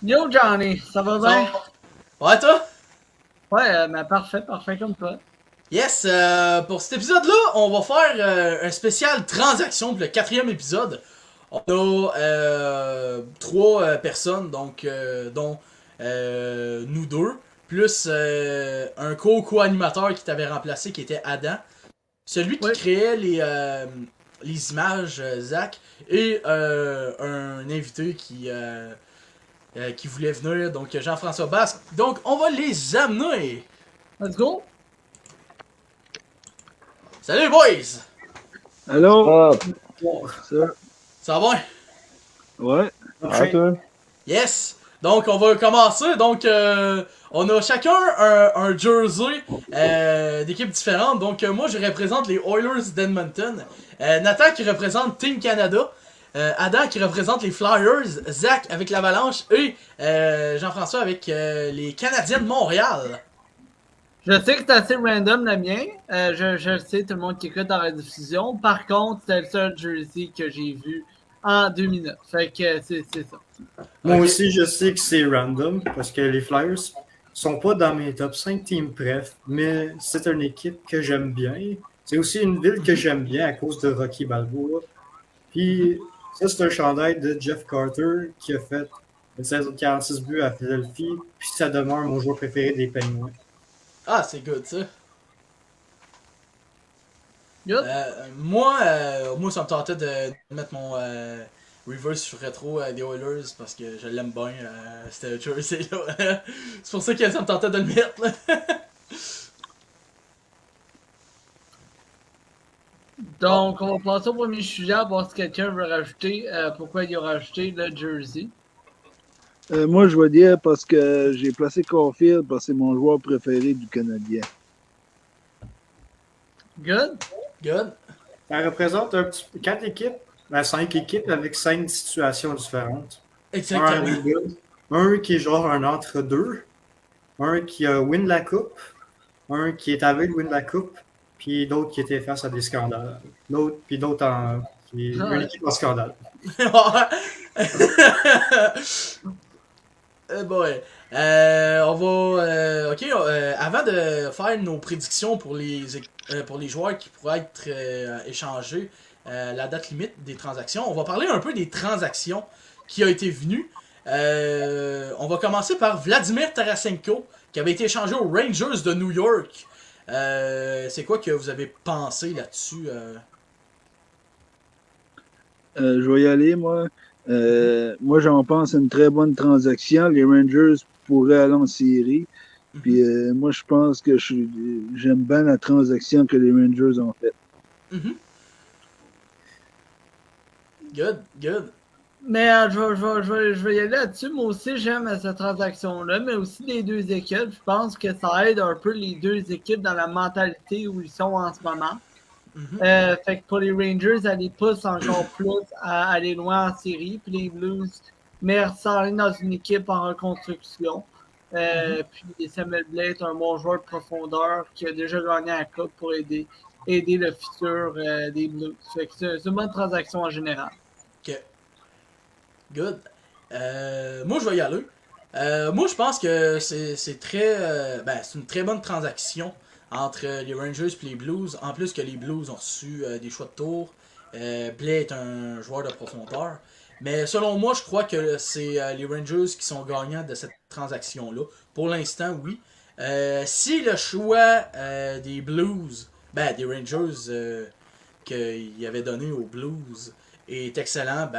Yo Johnny, ça va bien? Ouais, toi? Ouais, mais parfait, parfait comme toi. Yes, pour cet épisode-là, on va faire un spécial transaction pour le quatrième épisode. On a trois personnes, donc dont nous deux, plus un co-animateur qui t'avait remplacé, qui était Adam. Celui qui Oui, créait les images, Zach, et un invité qui voulait venir, donc Jean-François Basque. Donc, on va les amener. let's go. Salut, boys! Allô? Ah, Ça? Ça va bien? Ouais. toi? Yes! Donc, on va commencer. Donc, on a chacun un jersey d'équipes différentes. Donc, moi, je représente les Oilers d'Edmonton. Nathan qui représente Team Canada. Adam qui représente les Flyers. Zach avec l'Avalanche. Et Jean-François avec les Canadiens de Montréal. Je sais que c'est assez random le mien. Je le sais, tout le monde qui écoute dans la diffusion. Par contre, c'est le seul jersey que j'ai vu en 2 minutes. Fait que c'est ça. Moi Ok. aussi, je sais que c'est random parce que les Flyers sont pas dans mes top 5 teams préf, mais c'est une équipe que j'aime bien. C'est aussi une ville que j'aime bien à cause de Rocky Balboa. Puis ça, c'est un chandail de Jeff Carter qui a fait une saison de 46 buts à Philadelphie. Puis ça demeure mon joueur préféré des Penguins. Ah, c'est good ça. Good. Moi, ça me tentait de mettre mon reverse sur rétro des Oilers parce que je l'aime bien, c'était jersey là. C'est pour ça que ça me tentait de le mettre là. Donc, on va passer au premier sujet à voir si quelqu'un veut rajouter pourquoi il a rajouté le jersey. Moi, je vais dire parce que j'ai placé Caulfield parce que c'est mon joueur préféré du Canadien. Good. Good. Ça représente 4 équipes, 5 équipes avec 5 situations différentes. Un Exactement. rebuild, un qui est genre un entre-deux, un qui a win la coupe, un qui est avec win la coupe, puis d'autres qui étaient face à des scandales. Puis d'autres une équipe en scandale. Boy. On va. Ok, avant de faire nos prédictions pour les joueurs qui pourraient être échangés la date limite des transactions, on va parler un peu des transactions qui ont été venues. On va commencer par Vladimir Tarasenko, qui avait été échangé aux Rangers de New York. C'est quoi que vous avez pensé là-dessus? Je vais y aller, moi. Moi, j'en pense à une très bonne transaction. Les Rangers pourraient aller en série. Puis moi, je pense que j'aime bien la transaction que les Rangers ont faite. Mhm. Good, good. Mais je vais y aller là-dessus. Moi aussi, j'aime cette transaction-là, mais aussi les deux équipes. Je pense que ça aide un peu les deux équipes dans la mentalité où ils sont en ce moment. Mhm. Fait que pour les Rangers, ça les pousse encore plus à aller loin en série. Puis les Blues, mais sans aller dans une équipe en reconstruction. Puis Samuel Blais est un bon joueur de profondeur qui a déjà gagné la Coupe pour aider le futur des Blues. Fait que c'est une bonne transaction en général. Ok. Good. Moi, je vais y aller. Moi, je pense que c'est très. C'est une très bonne transaction entre les Rangers et les Blues. En plus que les Blues ont reçu des choix de tour. Blais est un joueur de profondeur. Mais selon moi, je crois que c'est les Rangers qui sont gagnants de cette transaction-là. Pour l'instant, oui. Si le choix des Blues, des Rangers qu'il avait donné aux Blues est excellent,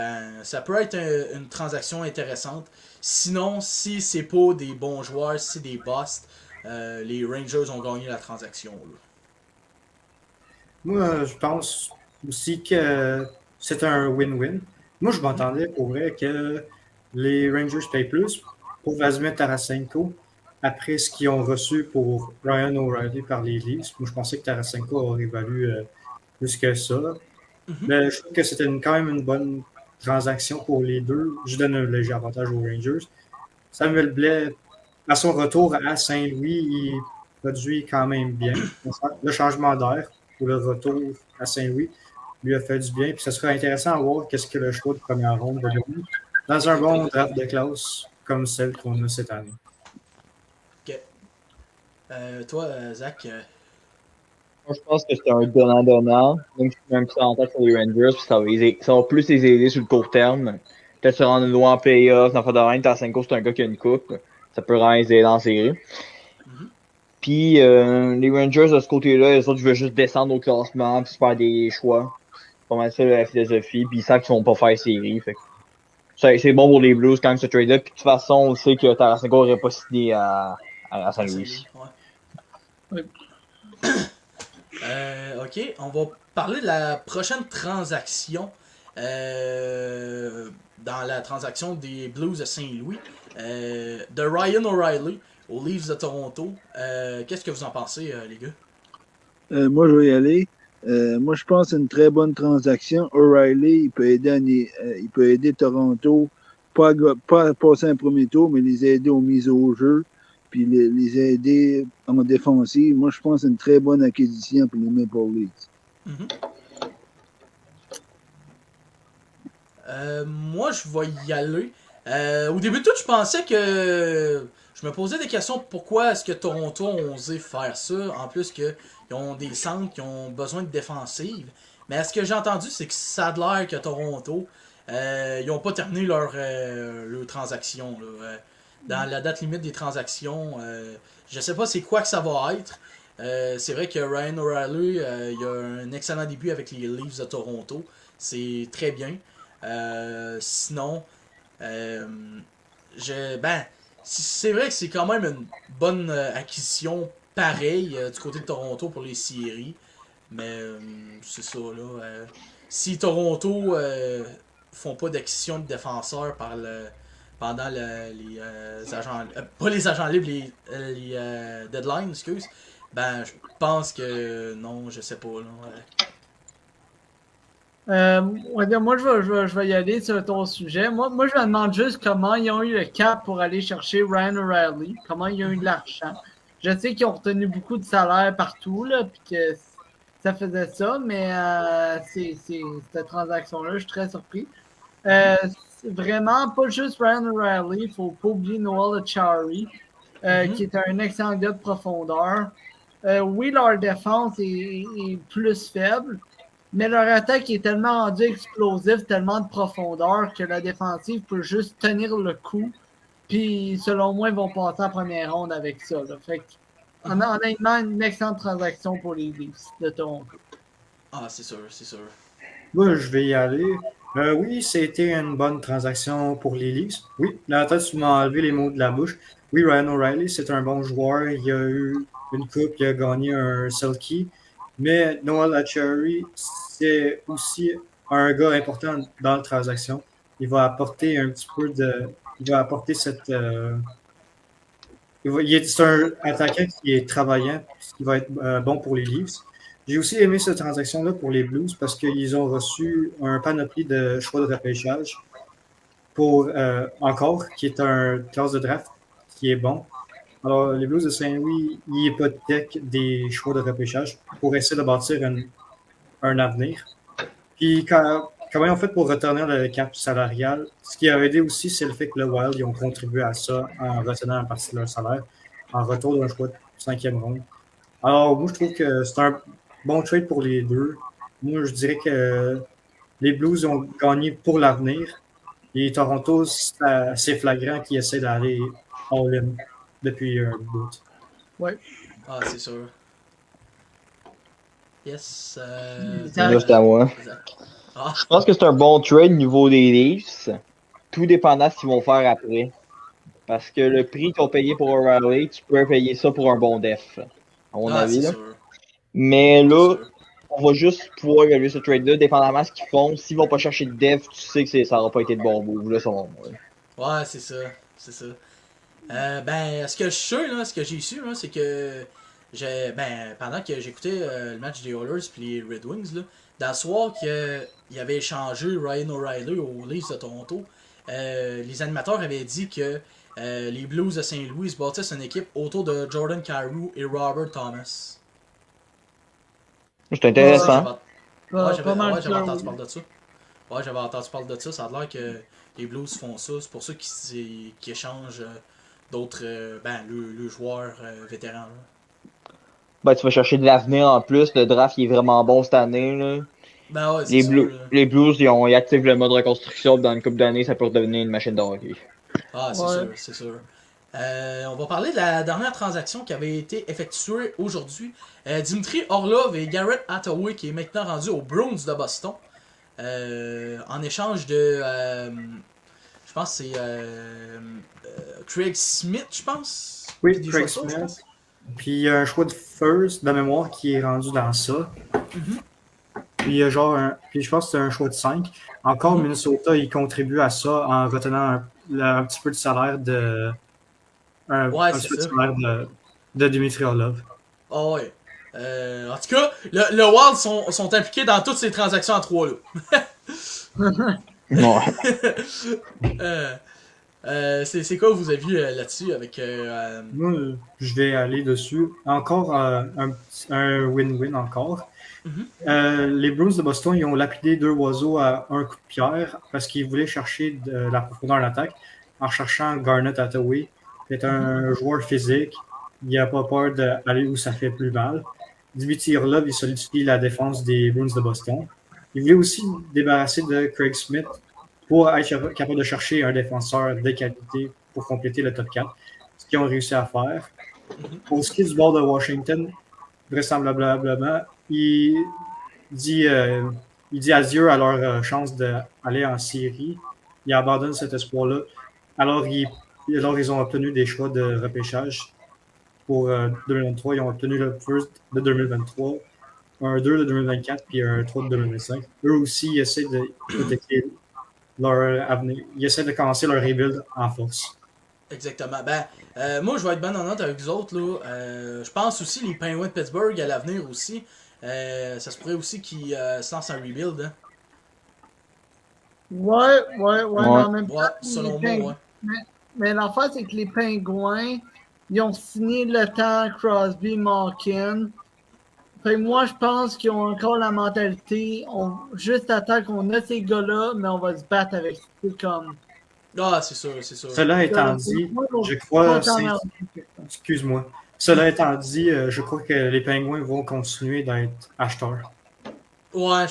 ça peut être une transaction intéressante. Sinon, si c'est pas des bons joueurs, si c'est des busts, les Rangers ont gagné la transaction. Là. Moi, je pense aussi que c'est un win-win. Moi, je m'entendais pour vrai que les Rangers payent plus pour Vladimir Tarasenko après ce qu'ils ont reçu pour Ryan O'Reilly par les Leafs. Moi, je pensais que Tarasenko aurait valu plus que ça. Mhm. Mais je trouve que c'était quand même une bonne transaction pour les deux. Je donne un léger avantage aux Rangers. Samuel Blais, à son retour à Saint-Louis, il produit quand même bien. Le changement d'air pour le retour à Saint-Louis lui a fait du bien. Puis ce sera intéressant à voir qu'est-ce que le choix de première ronde va donner dans un bon Exactement. draft de classe comme celle qu'on a cette année. Ok. Toi, Zach, Moi, je pense que c'est un donnant-donnant. Même si je mets un petit avantage sur les Rangers, puis ça va plus les aider sur le court terme. Peut-être se rendre loin en playoff, dans le de rien, Tarasenko, c'est un gars qui a une coupe. Ça peut vraiment les aider dans la série. Mhm. Puis les Rangers, de ce côté-là, les autres, je veux juste descendre au classement, puis se faire des choix. C'est pas mal ça la philosophie. Puis ils savent qu'ils vont pas faire série. Fait que c'est bon pour les Blues quand même ce trade-là. Puis de toute façon, on sait que Tarasenko n'aurait pas signé à Saint-Louis. Ouais. Ok, on va parler de la prochaine transaction. Dans la transaction des Blues de Saint-Louis. De Ryan O'Reilly aux Leafs de Toronto. Qu'est-ce que vous en pensez, les gars? Moi, je vais y aller. Moi, je pense que c'est une très bonne transaction. O'Reilly, il peut aider Toronto, pas à passer un premier tour, mais les aider aux mises au jeu, puis les aider en défensive. Moi, je pense que c'est une très bonne acquisition pour les Maple Leafs. Mm-hmm. Moi, je vais y aller. Au début de tout, je pensais que... Je me posais des questions pourquoi est-ce que Toronto a osé faire ça, en plus qu'ils ont des centres qui ont besoin de défensive. Mais ce que j'ai entendu, c'est que ça a l'air que Toronto, ils n'ont pas terminé leur transaction. Là. Dans la date limite des transactions, je sais pas c'est quoi que ça va être. C'est vrai que Ryan O'Reilly, il a un excellent début avec les Leafs de Toronto. C'est très bien. Sinon, c'est vrai que c'est quand même une bonne acquisition pareille du côté de Toronto pour les séries. Mais c'est ça, là. Si Toronto font pas d'acquisition de défenseurs pendant les agents... pas les agents libres, les deadlines, excuse. Ben, je pense que non, je sais pas, là. Moi, je vais y aller sur ton sujet. Moi, je me demande juste comment ils ont eu le cap pour aller chercher Ryan O'Reilly, comment ils ont eu de l'argent. Je sais qu'ils ont retenu beaucoup de salaire partout, là, puis que ça faisait ça, mais cette transaction-là, je suis très surpris. C'est vraiment pas juste Ryan O'Reilly, il faut pas oublier Noel Acciari, qui est un excellent gars de profondeur. Oui, leur défense est plus faible, mais leur attaque est tellement rendue explosive, tellement de profondeur que la défensive peut juste tenir le coup. Puis, selon moi, ils vont passer en première ronde avec ça. Là. Fait que, honnêtement, une excellente transaction pour les Leafs de Toronto. Ah, c'est sûr, c'est sûr. Moi, je vais y aller. Oui, c'était une bonne transaction pour les Leafs. Oui, la tête, tu m'as enlevé les mots de la bouche. Oui, Ryan O'Reilly, c'est un bon joueur. Il a eu une coupe, il a gagné un Selkie. Mais Noel Acciari, c'est aussi un gars important dans la transaction. Il va apporter un petit peu de... Il va apporter cette... c'est un attaquant qui est travaillant, ce qui va être bon pour les Leafs. J'ai aussi aimé cette transaction-là pour les Blues parce qu'ils ont reçu un panoplie de choix de repêchage pour encore, qui est un classe de draft qui est bon. Alors, les Blues de Saint-Louis, ils hypothèquent des choix de repêchage pour essayer de bâtir un avenir. Puis, comment ils ont fait pour retenir le cap salarial? Ce qui a aidé aussi, c'est le fait que le Wild, ils ont contribué à ça en retenant une partie de leur salaire en retour d'un choix de 5e ronde. Alors, moi, je trouve que c'est un bon trade pour les deux. Moi, je dirais que les Blues ont gagné pour l'avenir. Et Toronto, c'est flagrant qu'ils essaient d'aller all-in depuis un bout. Ouais. Ah, c'est sûr. Yes. Juste à moi. Ah. Je pense que c'est un bon trade au niveau des Leafs. Tout dépendant de ce qu'ils vont faire après. Parce que le prix qu'ils ont payé pour O'Reilly, tu peux payer ça pour un bon def. À mon avis. Là. Sûr. Mais là, on va juste pouvoir évaluer ce trade-là, dépendamment de ce qu'ils font. S'ils vont pas chercher de def, tu sais que ça n'aura pas été de bon move, là, selon moi. Ouais, c'est ça. C'est ça. Ce que je sais, là, ce que j'ai su, là, c'est que pendant que j'écoutais le match des Oilers puis les Red Wings, là, dans le soir qu'il avait échangé Ryan O'Reilly aux Leafs de Toronto, les animateurs avaient dit que les Blues de Saint-Louis se bâtissent une équipe autour de Jordan Kyrou et Robert Thomas. C'est intéressant. J'avais entendu parler de ça. Ouais, j'avais entendu parler de ça. Ça a l'air que les Blues font ça. C'est pour ça qu'ils échangent d'autres, le joueur vétéran. Là. Ben, tu vas chercher de l'avenir en plus. Le draft, il est vraiment bon cette année, là. Ben ouais, c'est sûr. Les Blues, ils activent le mode reconstruction. Dans une couple d'années, ça peut redevenir une machine de hockey. Ah, c'est sûr, c'est sûr. On va parler de la dernière transaction qui avait été effectuée aujourd'hui. Dimitri Orlov et Garrett Hathaway qui est maintenant rendu aux Bruins de Boston. En échange de... je pense que c'est Craig Smith, je pense. Oui, Des Craig choix, Smith. Puis il y a un choix de first de mémoire qui est rendu dans ça. Puis il y a puis je pense que c'est un choix de 5. Encore, Minnesota, il contribue à ça en retenant un petit peu de salaire de... Un petit peu de salaire de Dimitri Orlov. Oh ouais. En tout cas, le Wild sont impliqués dans toutes ces transactions en 3 là. C'est quoi vous avez vu là-dessus avec... Moi, je vais aller dessus. Encore un win-win encore. Les Bruins de Boston, ils ont lapidé 2 oiseaux à un coup de pierre parce qu'ils voulaient chercher de la profondeur en attaque en cherchant Garnet Hathaway, qui est un joueur physique. Il n'a pas peur d'aller où ça fait plus mal. Dimitri Orlov, il solidifie la défense des Bruins de Boston. Il voulait aussi débarrasser de Craig Smith pour être capable de chercher un défenseur de qualité pour compléter le top 4, ce qu'ils ont réussi à faire. Pour ce qui est du bord de Washington, vraisemblablement, il dit adieu à leur chance d'aller en série. Il abandonne cet espoir-là. Alors, ils ont obtenu des choix de repêchage pour 2023. Ils ont obtenu le first de 2023, un 2 de 2024 puis un 3 de 2025. Eux aussi, ils essaient de protéger leur avenir. Ils essaient de commencer leur rebuild en force. Exactement. Moi, je vais être bien honnête avec vous autres. Là. Je pense aussi les Penguins de Pittsburgh à l'avenir aussi. Ça se pourrait aussi qu'ils se lancent un rebuild. Hein. Ouais, mais en même temps, selon moi, ouais. Mais l'affaire, c'est que les Pingouins, ils ont signé le temps Crosby, Malkin. Fait que moi, je pense qu'ils ont encore la mentalité. Juste attendre qu'on a ces gars-là, mais on va se battre avec eux comme. Ah, c'est sûr, c'est sûr. Cela étant dit, je crois. Excuse-moi. Cela étant dit, je crois que les Pingouins vont continuer d'être acheteurs. Ouais,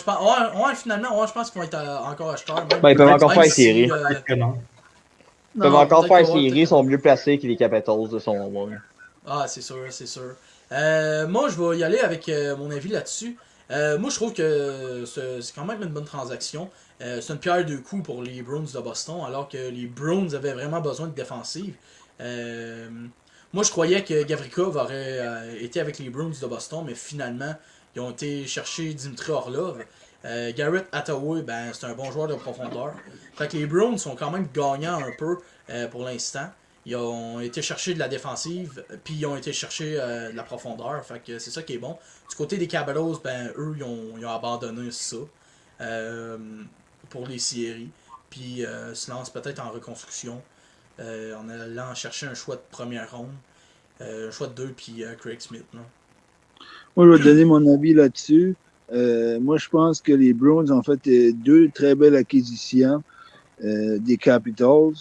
finalement, je pense qu'ils vont être encore acheteurs. Ils peuvent encore faire série. Ils peuvent encore faire série, ils sont mieux placés que les Capitals de son moment. Ah, c'est sûr, c'est sûr. Moi, je vais y aller avec mon avis là-dessus. Moi, je trouve que c'est quand même une bonne transaction. C'est une pierre deux coups pour les Bruins de Boston, alors que les Bruins avaient vraiment besoin de défensive. Moi, je croyais que Gavrikov aurait été avec les Bruins de Boston, mais finalement, ils ont été chercher Dimitri Orlov. Garrett Hathaway, c'est un bon joueur de profondeur. Fait que les Bruins sont quand même gagnants un peu pour l'instant. Ils ont été chercher de la défensive, puis ils ont été chercher de la profondeur. Fait que c'est ça qui est bon. Du côté des Capitals, eux, ils ont abandonné ça pour les séries. Puis se lancent peut-être en reconstruction en allant chercher un choix de première ronde, un choix de 2, puis Craig Smith. Là. Moi, je vais donner mon avis là-dessus. Moi, je pense que les Bruins ont fait 2 très belles acquisitions des Capitals.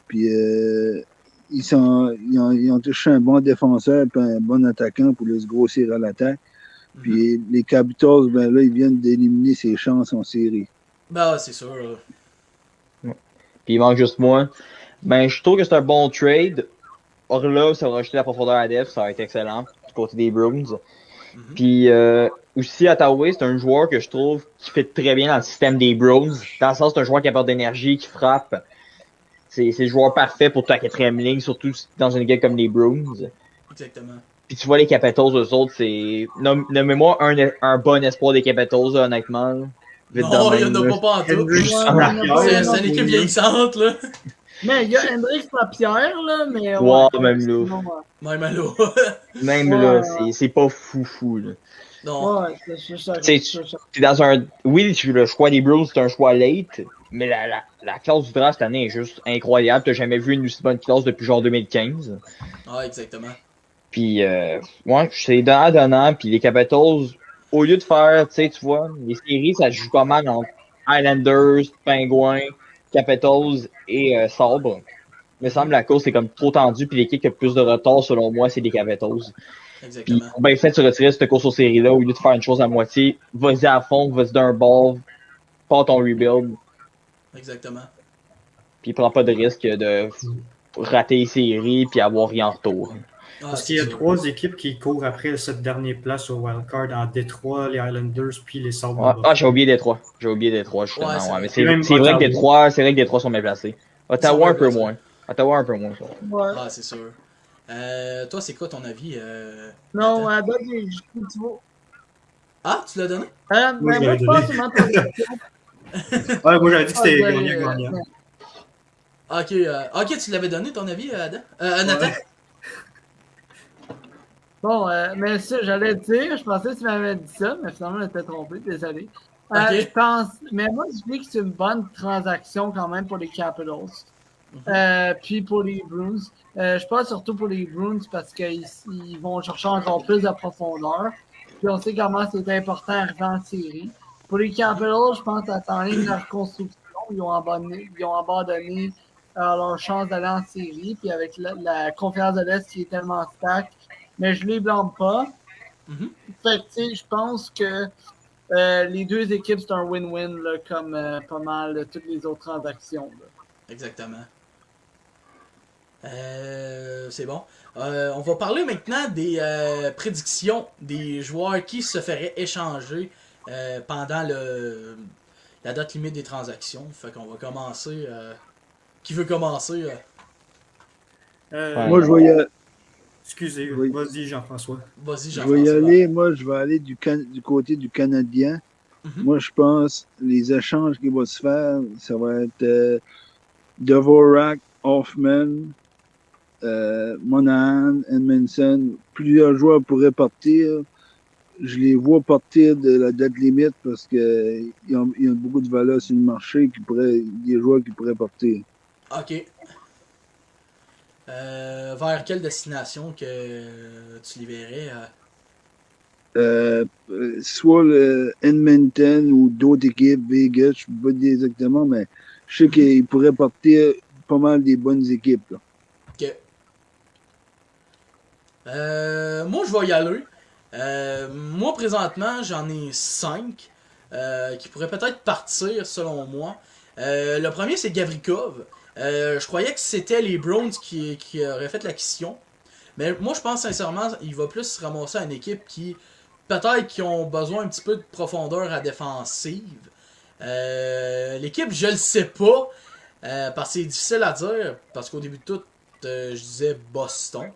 Puis ils ont touché un bon défenseur et un bon attaquant pour les grossir à l'attaque. Puis les Capitals, là, ils viennent d'éliminer ses chances en série. C'est sûr. Puis il manque juste moi. Je trouve que c'est un bon trade. Orlov, ça va rajouter la profondeur à def, ça va être excellent du côté des Bruins. Puis aussi, Hathaway, c'est un joueur que je trouve qui fait très bien dans le système des Bruins. Dans le sens, c'est un joueur qui apporte d'énergie, qui frappe. C'est le joueur parfait pour ta 4e ligne, surtout dans une équipe comme les Bruins. Exactement. Puis tu vois, les Capitals, eux autres, c'est... Nommez-moi un bon espoir des Capitals, là, honnêtement. Là. Non, il y en a pas en tout. C'est une équipe vieillissante, là. Mais il y a Hendrix Lapierre, là, mais... même là. Même là, c'est pas fou, là. Non. Ouais, c'est t'es dans un... Oui, le choix des Bruins, c'est un choix late, mais la classe du draft cette année est juste incroyable. T'as jamais vu une aussi bonne classe depuis genre 2015. Ah, exactement. Puis, c'est donnant, puis les Capitals, au lieu de faire, tu vois, les séries, ça se joue pas mal entre Islanders, Penguins, Capitals et Sabres. Il me semble que la course est comme trop tendue, puis l'équipe qui a plus de retard, selon moi, c'est les Capitals. Puis Exactement. ils ont bien fait de se retirer de cette course aux séries-là, au lieu de faire une chose à moitié. Vas-y à fond, vas-y d'un ball, pars ton rebuild, Exactement. puis prends pas de risque de rater les séries puis avoir rien en retour. Ah, Parce c'est qu'il y a sûr. 3 équipes qui courent après cette dernière place au wildcard en Détroit, les Islanders puis les Sabres. Ouais. Ah, j'ai oublié Détroit. J'ai oublié Détroit, justement. Ouais, Ouais, c'est mais vrai. c'est Même vrai que Ottawa. Détroit sont bien placés. Ils sont Ottawa bien un peu placés. moins. Ottawa un peu moins. Ça. Ouais. Ah, c'est sûr. Toi, c'est quoi ton avis, Non, Nathan? ben, tu vois. Ah, tu l'as donné? Moi, Mais je moi, l'avais je donné. pense que ma transaction. Ouais, moi, j'avais dit que c'était Ah, gagnant-gagnant. Ok, ok, tu l'avais donné ton avis, Adam? Nathan? Ouais. Bon, mais ça, j'allais dire, je pensais que tu m'avais dit ça, mais finalement, j'étais trompé, désolé. Ok. Je pense, mais moi, je dis que c'est une bonne transaction quand même pour les Capitals. Puis pour les Bruins. Je pense surtout pour les Bruins parce qu'ils vont chercher encore plus de profondeur. Puis on sait comment c'est important arriver en série. Pour les Capitals, je pense à en ligne de la reconstruction. Ils ont abandonné leur chance d'aller en série. Puis avec la conférence de l'Est qui est tellement stack, mais je les blâme pas. Mhm. Fait que, tu sais, je pense que les deux équipes, c'est un win-win, là, comme pas mal de toutes les autres transactions. Là. Exactement. C'est bon. On va parler maintenant des prédictions des joueurs qui se feraient échanger pendant la date limite des transactions. Fait qu'on va commencer. Qui veut commencer? Ouais. Moi, je vais y aller. Excusez, Oui. vas-y, Jean-François. Vas-y, Je vais y Jean-François. aller. Moi, je vais aller du côté du Canadien. Mhm. Moi, je pense les échanges qui vont se faire, ça va être Dvorak, Hoffman, Monahan, Edmondson. Plusieurs joueurs pourraient partir. Je les vois partir de la date limite parce qu'il y a beaucoup de valeur sur le marché, des joueurs qui pourraient partir. Ok. Vers quelle destination que tu les verrais? Soit le Edmonton ou d'autres équipes, Vegas, je ne peux pas dire exactement, mais je sais qu'ils pourraient partir pas mal des bonnes équipes. Là. Ok. Moi, je vais y aller. Moi, présentement, j'en ai 5 qui pourraient peut-être partir, selon moi. Le premier, c'est Gavrikov. Je croyais que c'était les Browns qui auraient fait l'acquisition. Mais moi, je pense sincèrement, il va plus se ramasser à une équipe qui, peut-être, qui ont besoin un petit peu de profondeur à défensive. L'équipe, je le sais pas. Parce que c'est difficile à dire. Parce qu'au début de tout, je disais Boston.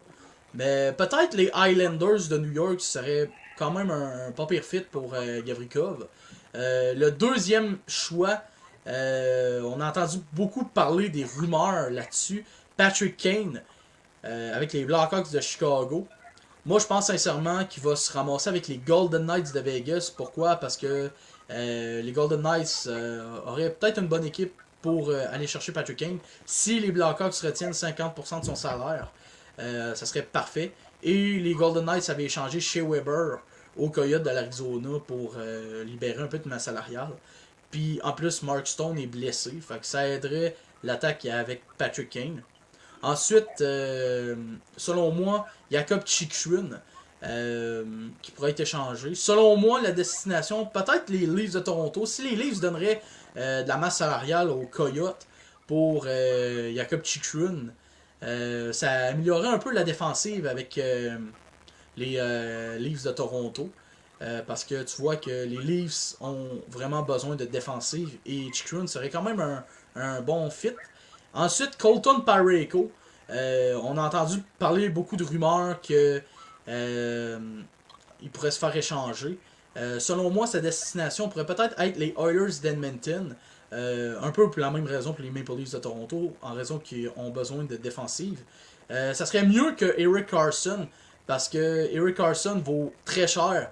Mais peut-être les Highlanders de New York seraient quand même un pas pire fit pour Gavrikov. Le deuxième choix, on a entendu beaucoup parler des rumeurs là-dessus. Patrick Kane avec les Blackhawks de Chicago. Moi, je pense sincèrement qu'il va se ramasser avec les Golden Knights de Vegas. Pourquoi? Parce que les Golden Knights auraient peut-être une bonne équipe pour aller chercher Patrick Kane. Si les Blackhawks retiennent 50% de son salaire, ça serait parfait. Et les Golden Knights avaient échangé Shea Weber au Coyote de l'Arizona pour libérer un peu de masse salariale. Puis en plus, Mark Stone est blessé. Fait que ça aiderait l'attaque avec Patrick Kane. Ensuite, selon moi, Jakob Chychrun qui pourrait être échangé. Selon moi, la destination, peut-être les Leafs de Toronto. Si les Leafs donneraient de la masse salariale aux Coyotes pour Jakob Chychrun, ça améliorerait un peu la défensive avec les Leafs de Toronto. Parce que tu vois que les Leafs ont vraiment besoin de défensive et Chychrun serait quand même un bon fit. Ensuite, Colton Parayko. On a entendu parler beaucoup de rumeurs que il pourrait se faire échanger. Selon moi, sa destination pourrait peut-être être les Oilers d'Edmonton. Un peu pour la même raison pour les Maple Leafs de Toronto, en raison qu'ils ont besoin de défensive. Ça serait mieux que Eric Carson, parce que Eric Carson vaut très cher,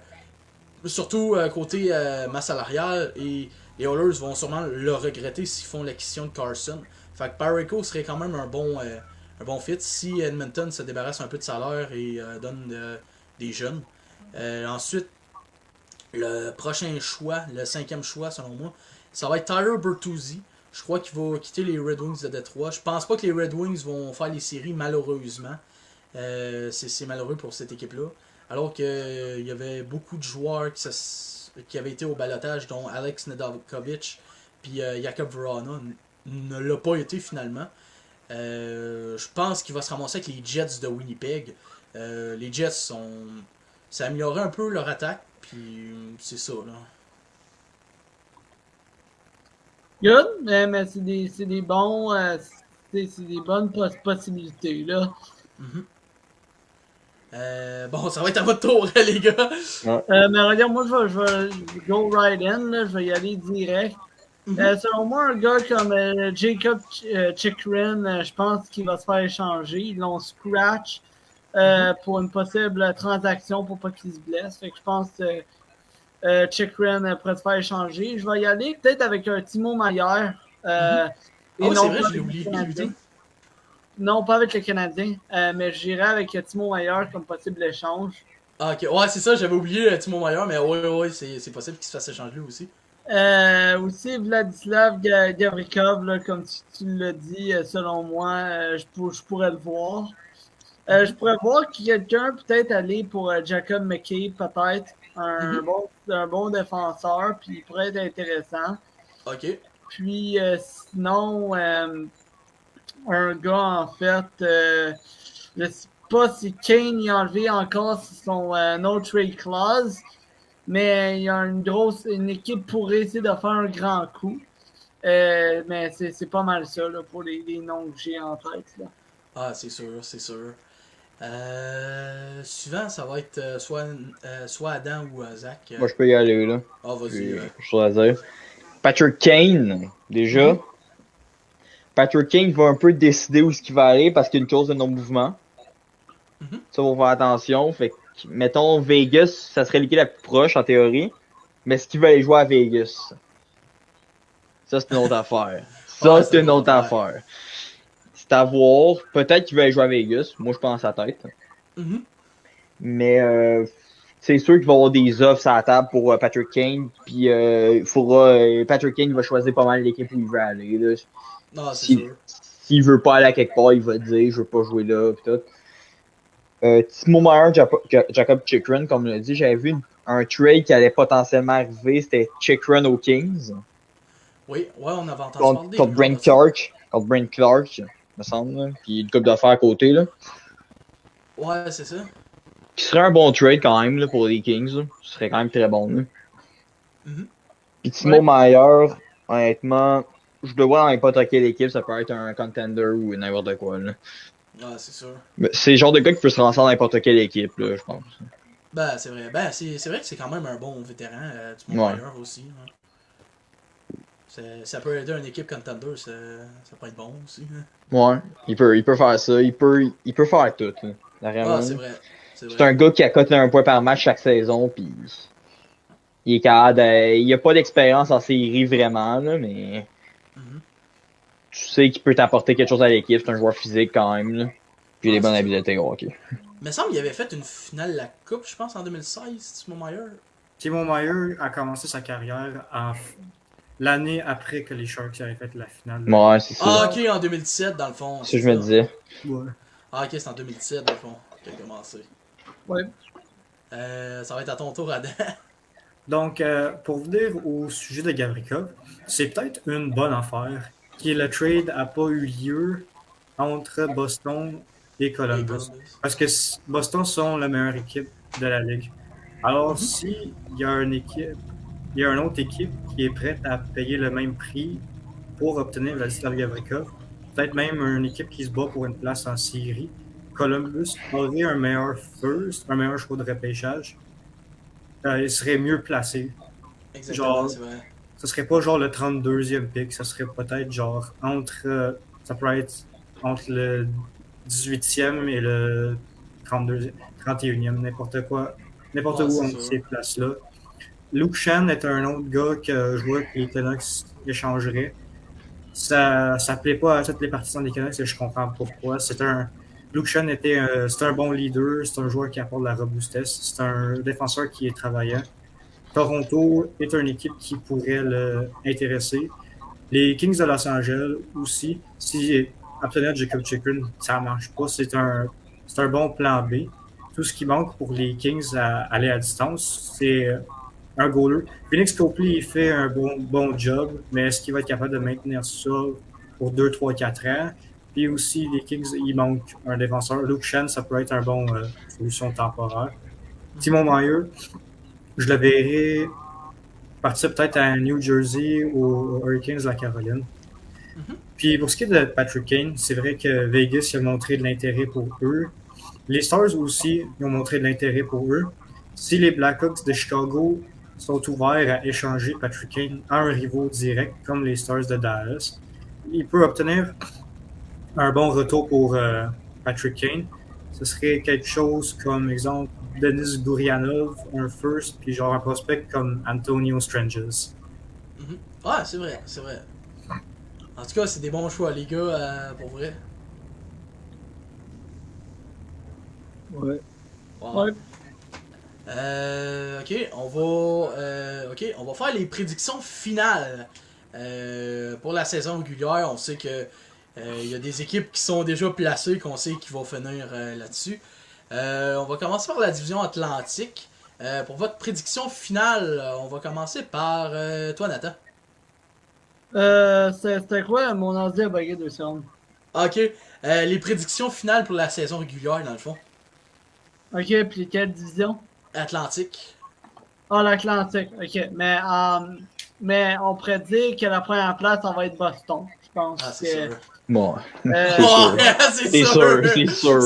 surtout côté masse salariale, et les Oilers vont sûrement le regretter s'ils font l'acquisition de Carson. Fait que Parayko serait quand même un bon fit si Edmonton se débarrasse un peu de salaire et donne des jeunes. Ensuite, le prochain choix, le 5e choix selon moi, ça va être Tyler Bertuzzi Je crois qu'il va quitter les Red Wings de Détroit. Je pense pas que les Red Wings vont faire les séries, malheureusement. C'est malheureux pour cette équipe-là. Alors qu'il y avait beaucoup de joueurs qui avaient été au balotage, dont Alex Nedeljkovic puis Jakub Vrana ne l'a pas été finalement. Je pense qu'il va se ramasser avec les Jets de Winnipeg. Les Jets ça a amélioré un peu leur attaque, puis c'est ça là. Good, mais c'est des bons, c'est des bonnes possibilités là. Bon, ça va être à votre tour, les gars. Mais regarde, moi je vais go right in, là, je vais y aller direct. Selon moi, un gars comme Jacob Chikrin, je pense qu'il va se faire échanger. Ils l'ont scratch pour une possible transaction pour pas qu'il se blesse. Fait que je pense que Chikrin pourrait se faire échanger. Je vais y aller peut-être avec un Timo Meier. C'est vrai, je l'ai oublié. Non, pas avec le Canadien, mais j'irai avec Timo Meier comme possible échange. Ah, ok, ouais, c'est ça, j'avais oublié Timo Meier, mais ouais, c'est possible qu'il se fasse échanger lui aussi. Aussi Vladislav Gavrikov, là, comme tu l'as dit, selon moi, je pourrais le voir. Je pourrais voir quelqu'un peut-être aller pour Jacob McCabe, peut-être. Un bon défenseur, puis il pourrait être intéressant. Ok. Puis sinon, un gars, en fait, je sais pas si Kane y a enlevé encore son no trade clause, mais il y a une équipe pour essayer de faire un grand coup. Mais c'est pas mal ça là, pour les noms que j'ai en tête. Là. Ah, c'est sûr. Suivant, ça va être soit Adam ou Zach. Moi, je peux y aller, là. Ah, vas-y. Je choisir. Patrick Kane, déjà. Patrick Kane va un peu décider où est-ce qu'il va aller parce qu'il y a une clause de non-mouvement. Ça, faut faire attention. Fait que, mettons, Vegas, ça serait l'équipe la plus proche, en théorie. Mais est-ce qu'il va aller jouer à Vegas? Ça, c'est une autre affaire. C'est une autre affaire. C'est à voir. Peut-être qu'il va aller jouer à Vegas. Moi, je pense à la tête. Mais c'est sûr qu'il va y avoir des offres à la table pour Patrick Kane. Puis Patrick Kane va choisir pas mal l'équipe où il veut aller. Là. Non, c'est sûr. S'il veut pas aller à quelque part, il va dire je veux pas jouer là. Pis tout. Timo Meier, Jacob Chikrin, comme on l'a dit, j'avais vu un trade qui allait potentiellement arriver. C'était Chikrin aux Kings. Oui, on avait entendu parler. Contre Brent Clark, me semble. Là. Puis une coupe d'affaires à côté. Là. Ouais, c'est ça. Qui serait un bon trade quand même là, pour les Kings. Là. Ce serait quand même très bon. Là. Puis Timo Meier, honnêtement, je le vois dans n'importe quelle équipe, ça peut être un contender ou n'importe quoi. Là. Ah, c'est sûr. Mais c'est le genre de gars qui peut se lancer dans n'importe quelle équipe, là, je pense. Ben, c'est vrai. Ben, c'est vrai que c'est quand même un bon vétéran, Timo Meier aussi. Hein. Ça peut aider une équipe contender, ça peut être bon aussi. Hein. Ouais, il peut faire ça, il peut faire tout. Là, c'est vrai. C'est un gars qui accote un point par match chaque saison, puis il est capable il a pas d'expérience en série vraiment, là, mais tu sais qu'il peut t'apporter quelque chose à l'équipe, c'est un joueur physique quand même, là. Puis il a des bonnes habiletés au hockey. Mais il semble qu'il avait fait une finale de la Coupe, je pense, en 2016, Timo Meier. Timo Meier a commencé sa carrière l'année après que les Sharks avaient fait la finale. Ouais, c'est ça. Ah, ok, en 2017, dans le fond. C'est ce que je me disais. Ouais. Ah, ok, c'est en 2017, dans le fond, qu'il a commencé. Ouais. Ça va être à ton tour, Adam. Donc, pour venir au sujet de Gavrikov, c'est peut-être une bonne affaire que le trade n'a pas eu lieu entre Boston et Columbus. Parce que Boston sont la meilleure équipe de la Ligue. Alors, s'il y a une autre équipe qui est prête à payer le même prix pour obtenir Vladislav Gavrikov, peut-être même une équipe qui se bat pour une place en série, Columbus aurait un meilleur choix de repêchage. Il serait mieux placé. Exactement, c'est vrai. Ce serait pas genre le 32e pick, ça serait peut-être genre ça pourrait être entre le 18e et le 31e, n'importe où entre ces places-là. Luke Shan est un autre gars que je vois que les Canucks échangeraient. Ça plaît pas à toutes les partisans des Canucks et je comprends pourquoi. Luke Shan c'est un bon leader, c'est un joueur qui apporte de la robustesse, c'est un défenseur qui est travaillant. Toronto est une équipe qui pourrait l'intéresser. Les Kings de Los Angeles aussi, si obtenir Jacob Chikrin, ça marche pas, c'est un bon plan B. Tout ce qui manque pour les Kings à aller à distance, c'est un goaler. Phoenix Copley, il fait un bon job, mais est-ce qu'il va être capable de maintenir ça pour 2, 3, 4 ans? Puis aussi, les Kings, il manque un défenseur. Luke Shen, ça peut être une bonne solution temporaire. Timo Meier, je le verrais partir peut-être à New Jersey ou aux Hurricanes de la Caroline. Puis pour ce qui est de Patrick Kane, c'est vrai que Vegas a montré de l'intérêt pour eux. Les Stars aussi ils ont montré de l'intérêt pour eux. Si les Blackhawks de Chicago sont ouverts à échanger Patrick Kane à un rival direct comme les Stars de Dallas, il peut obtenir un bon retour pour Patrick Kane. Ce serait quelque chose comme, exemple, Denis Gurianov, un first, puis genre un prospect comme Antonio Stranges. Ouais, c'est vrai, c'est vrai. En tout cas, c'est des bons choix, les gars, pour vrai. Ouais. Wow. Ouais. Ok, on va faire les prédictions finales pour la saison régulière. On sait que il y a des équipes qui sont déjà placées, qu'on sait qu'ils vont finir là-dessus. On va commencer par la division Atlantique. Pour votre prédiction finale, on va commencer par toi, Nathan. C'était quoi mon ordi a bugué 2 secondes? Ok, les prédictions finales pour la saison régulière, dans le fond. Ok, puis quelle division? Atlantique. Ah, l'Atlantique. Ok, mais on prédit que la première place, ça va être Boston. Je pense Ah, c'est sûr. Bon. Oh, c'est C'est sûr, c'est sûr.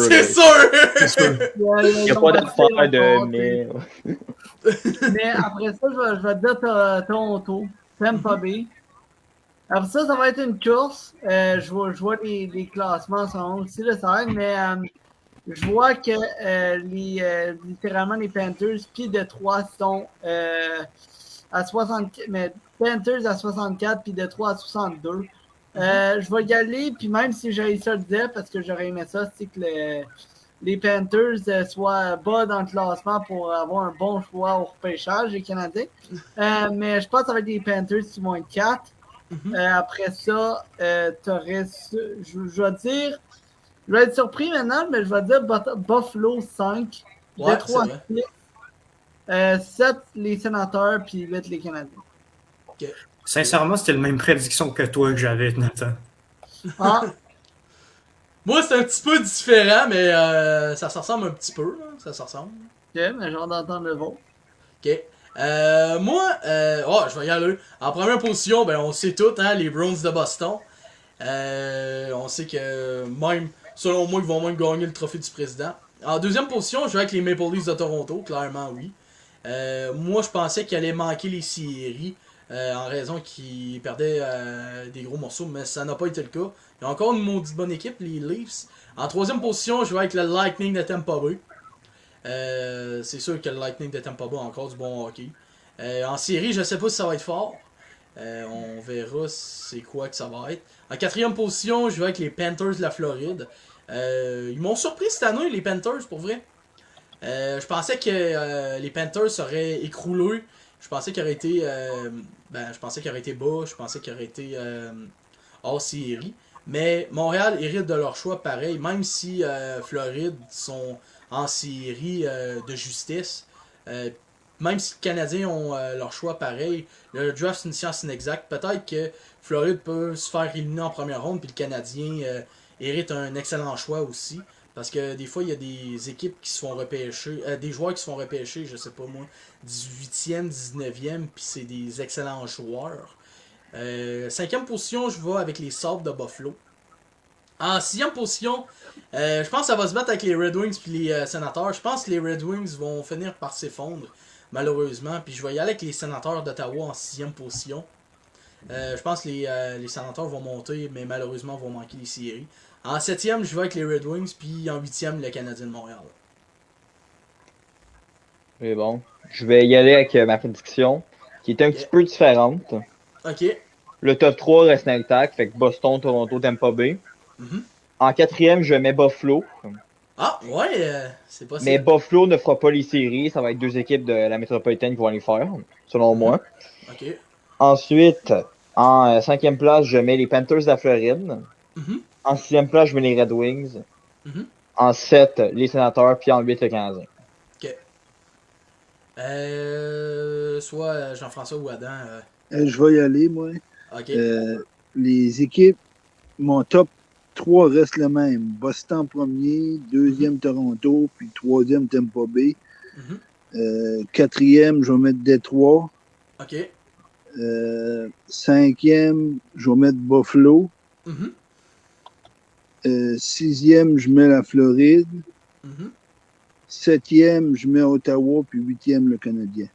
C'est sûr! Il n'y a pas d'affaire de mais. Mais après ça, je vais te dire Toronto, Tampa Bay. Après ça, ça va être une course. Je vois les classements sont aussi, là, ça va être, mais je vois que littéralement les Panthers puis Detroit sont à 60, mais Panthers à 64 puis Detroit à 62. Je vais y aller, puis même si j'aurais ça le dire, parce que j'aurais aimé ça, c'est que les Panthers soient bas dans le classement pour avoir un bon choix au repêchage, les Canadiens. Mais je pense que ça va être les Panthers qui vont être 4. Après ça, je vais dire, je vais être surpris maintenant, mais je vais dire Buffalo 5, Ouais, Detroit c'est vrai. 6, 7 les Sénateurs, puis 8 les Canadiens. Ok. Sincèrement, c'était la même prédiction que toi que j'avais, Nathan. Ah, Moi, c'est un petit peu différent, mais ça se ressemble un petit peu. Là. Ça se ressemble. ok, mais j'ai hâte d'entendre le vôtre. Ok. Moi, je vais y aller. En première position, ben, on sait tout, hein, les Browns de Boston. On sait que même, selon moi, ils vont même gagner le trophée du président. En deuxième position, je vais avec les Maple Leafs de Toronto, clairement oui. Moi, je pensais qu'ils allaient manquer les séries en raison qu'ils perdaient des gros morceaux, mais ça n'a pas été le cas. Il y a encore une maudite bonne équipe, les Leafs. En troisième position, je vais avec le Lightning de Tampa Bay. C'est sûr que le Lightning de Tampa Bay a encore du bon hockey. En série, je sais pas si ça va être fort. On verra c'est quoi que ça va être. En quatrième position, je vais avec les Panthers de la Floride. Ils m'ont surpris cette année, les Panthers, pour vrai. Je pensais que les Panthers seraient écroulés. Je pensais qu'ils auraient été je pensais qu'ils auraient été bas. Je pensais qu'ils auraient été hors série. Mais Montréal hérite de leur choix pareil. Même si Floride sont en série de justesse. Même si les Canadiens ont leur choix pareil, le draft c'est une science inexacte. Peut-être que Floride peut se faire éliminer en première ronde, puis le Canadien hérite un excellent choix aussi. Parce que des fois, il y a des équipes qui se font repêcher, des joueurs qui se font repêcher, je sais pas moi, 18e, 19e, puis c'est des excellents joueurs. Cinquième position, je vais avec les Sabres de Buffalo. En sixième position, je pense que ça va se battre avec les Red Wings puis les Sénateurs. Je pense que les Red Wings vont finir par s'effondrer, malheureusement. Puis je vais y aller avec les Sénateurs d'Ottawa en sixième position. Je pense que les Sénateurs vont monter, mais malheureusement vont manquer les séries. En septième, je vais avec les Red Wings, puis en huitième, le Canadien de Montréal. Mais bon, je vais y aller avec ma prédiction, qui est un petit peu différente. Ok. Le top 3 reste intact, fait que Boston, Toronto, Tampa Bay. En quatrième, je mets Buffalo. Ah, ouais, c'est possible. Mais Buffalo ne fera pas les séries. Ça va être deux équipes de la métropolitaine qui vont les faire, selon moi. Ok. Ensuite, En cinquième place, je mets les Panthers de la Floride. Mhm. En sixième place, je mets les Red Wings. Mhm. En 7, les Sénateurs. Puis en 8, le Canadien. Ok. Soit Jean-François ou Adam. Je vais y aller, moi. Ok. Les équipes, mon top 3 reste le même. Boston en premier, deuxième Toronto, puis troisième Tampa Bay. Quatrième, je vais mettre Détroit. Ok. Cinquième, je vais mettre Buffalo. Mhm. Sixième, je mets la Floride. Mhm. Septième, je mets Ottawa, puis huitième, le Canadien.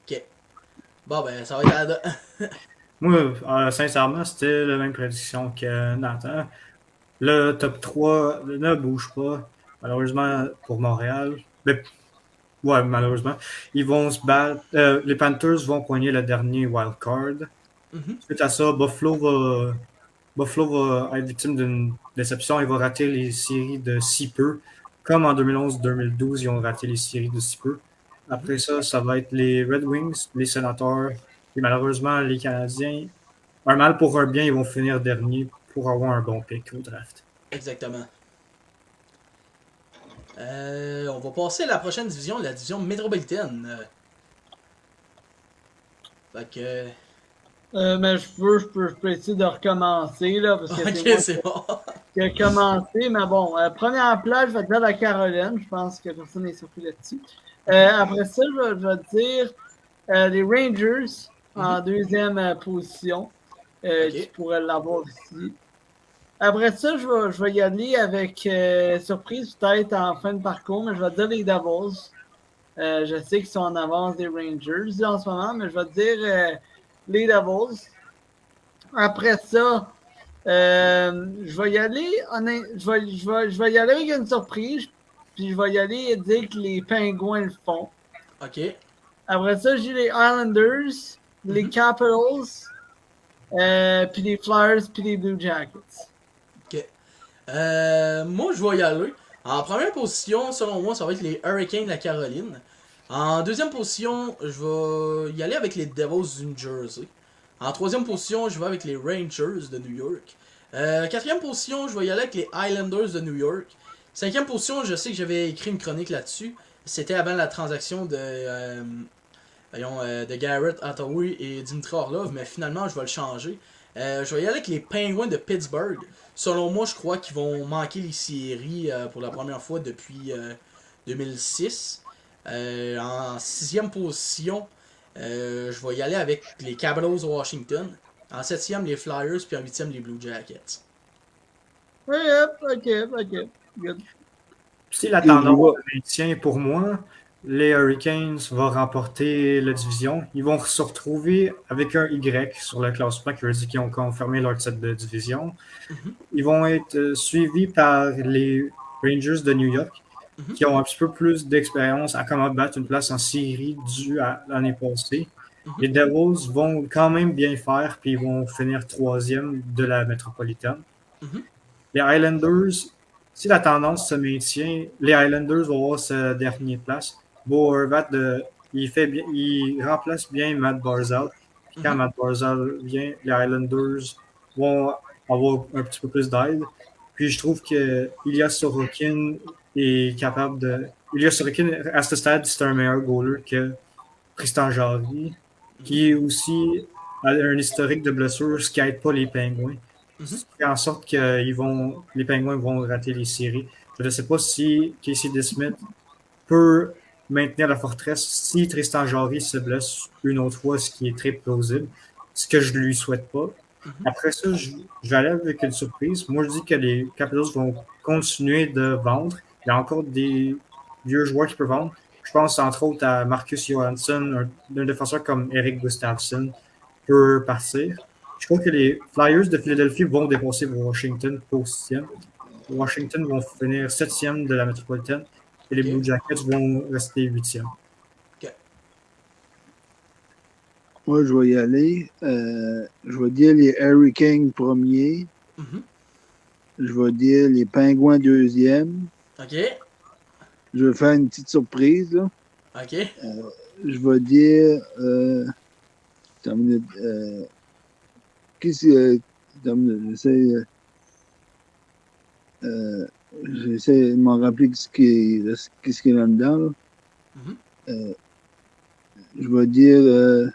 Ok. Bon, ben, ça va être Adam. Moi, sincèrement, c'était la même prédiction que Nathan. Le top 3 ne bouge pas, malheureusement, pour Montréal. Mais, ouais, malheureusement. Ils vont se battre. Les Panthers vont poigner le dernier wild card. Mhm. Suite à ça, Buffalo va être victime d'une déception. Il va rater les séries de si peu. Comme en 2011-2012, ils ont raté les séries de si peu. Après ça, ça va être les Red Wings, les Sénateurs et malheureusement les Canadiens. Un mal pour un bien, ils vont finir dernier pour avoir un bon pick au draft. Exactement. On va passer à la prochaine division, la division métropolitaine. Fait que. Mais je peux essayer de recommencer, là, parce que c'est Ok, moi c'est bon. qui ai commencé. Mais bon, première place, je vais dire la Caroline. Je pense que personne n'est surpris là-dessus. Après ça, je vais dire les Rangers en deuxième position, qui Ok. pourraient l'avoir ici. Après ça, je vais y aller avec surprise peut-être en fin de parcours, mais je vais dire les Devils. Je sais qu'ils sont en avance des Rangers en ce moment, mais je vais dire les Devils. Après ça, je vais y aller je vais y aller avec une surprise, puis je vais y aller et dire que les Pingouins le font. Ok. Après ça, j'ai les Islanders, les Capitals, puis les Flyers, puis les Blue Jackets. Ok. Moi, je vais y aller. En première position, selon moi, ça va être les Hurricanes de la Caroline. En deuxième position, je vais y aller avec les Devils du New Jersey. En troisième position, je vais avec les Rangers de New York. Quatrième position, je vais y aller avec les Islanders de New York. Cinquième position, je sais que j'avais écrit une chronique là-dessus. C'était avant la transaction de Garrett Hathaway et Dimitri Orlov, mais finalement, je vais le changer. Je vais y aller avec les Penguins de Pittsburgh. Selon moi, je crois qu'ils vont manquer les séries pour la première fois depuis 2006. En sixième position, je vais y aller avec les Capitals de Washington. En septième, les Flyers, puis en huitième, les Blue Jackets. Yep, ok, good. Si la Et je tendance vois. se maintient pour moi, les Hurricanes vont remporter la division. Ils vont se retrouver avec un Y sur le classement qui veut dire qu'ils ont confirmé leur titre de division. Ils vont être suivis par les Rangers de New York qui ont un petit peu plus d'expérience à comment battre une place en série due à l'année passée. Les Devils vont quand même bien faire, puis ils vont finir troisième de la métropolitaine. Les Highlanders, si la tendance se maintient, les Highlanders vont avoir cette dernière place. Bo Horvat, il remplace bien Matt Barzal. Puis quand Matt Barzal vient, les Highlanders vont avoir un petit peu plus d'aide. Puis je trouve que Ilya Sorokin est capable de. Ilya Sorokin, à ce stade, c'est un meilleur goaler que Tristan Jarry, qui est aussi a un historique de blessures, ce qui n'aide pas les Pingouins. Ce qui fait en sorte que les Pingouins vont rater les séries. Je ne sais pas si Casey DeSmith peut maintenir la forteresse si Tristan Jarry se blesse une autre fois, ce qui est très plausible, ce que je ne lui souhaite pas. Après ça, je vais aller avec une surprise. Moi, je dis que les Capitals vont continuer de vendre. Il y a encore des vieux joueurs qui peuvent vendre. Je pense entre autres à Marcus Johansson, un défenseur comme Eric Gustafsson peut partir. Je crois que les Flyers de Philadelphie vont dépasser Washington pour 6e. Washington vont finir 7e de la métropolitaine et les Ok. Blue Jackets vont rester 8e. Ok. Moi, je vais y aller. Je vais dire les Hurricanes premiers. Je vais dire les Pingouins deuxième. Ok. Je vais faire une petite surprise, là. Ok. Je vais dire. j'essaie j'essaie de m'en rappeler qu'est-ce qui est là-dedans. Là. Mhm. Je vais dire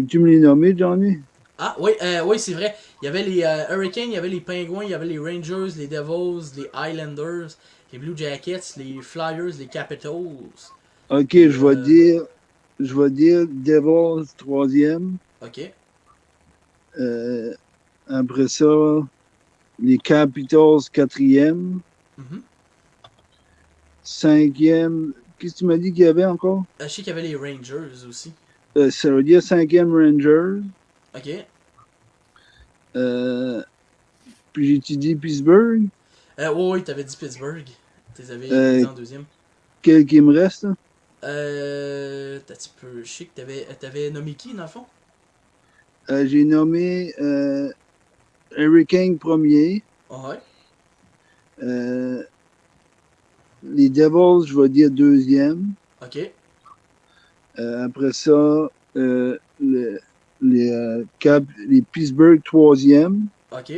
tu me les nommer, Johnny? Ah, oui, oui c'est vrai. Il y avait les Hurricanes, il y avait les Penguins, il y avait les Rangers, les Devils, les Islanders, les Blue Jackets, les Flyers, les Capitals. Ok, Et, je vais dire Devils troisième. ok. Après ça, les Capitals quatrième. Mhm. Cinquième. Qu'est-ce que tu m'as dit qu'il y avait encore? Je sais qu'il y avait les Rangers aussi. Ça veut dire cinquième Rangers. Ok. Puis j'ai dit Pittsburgh. Oui, t'avais dit Pittsburgh. T'es avais dit en deuxième. Quel qui me reste? Là? T'as un petit peu. Je sais que t'avais nommé qui dans le fond? J'ai nommé Hurricane premier. Ouais. Les Devils, je vais dire deuxième. Ok. Après ça, les Pittsburgh troisième. Ok.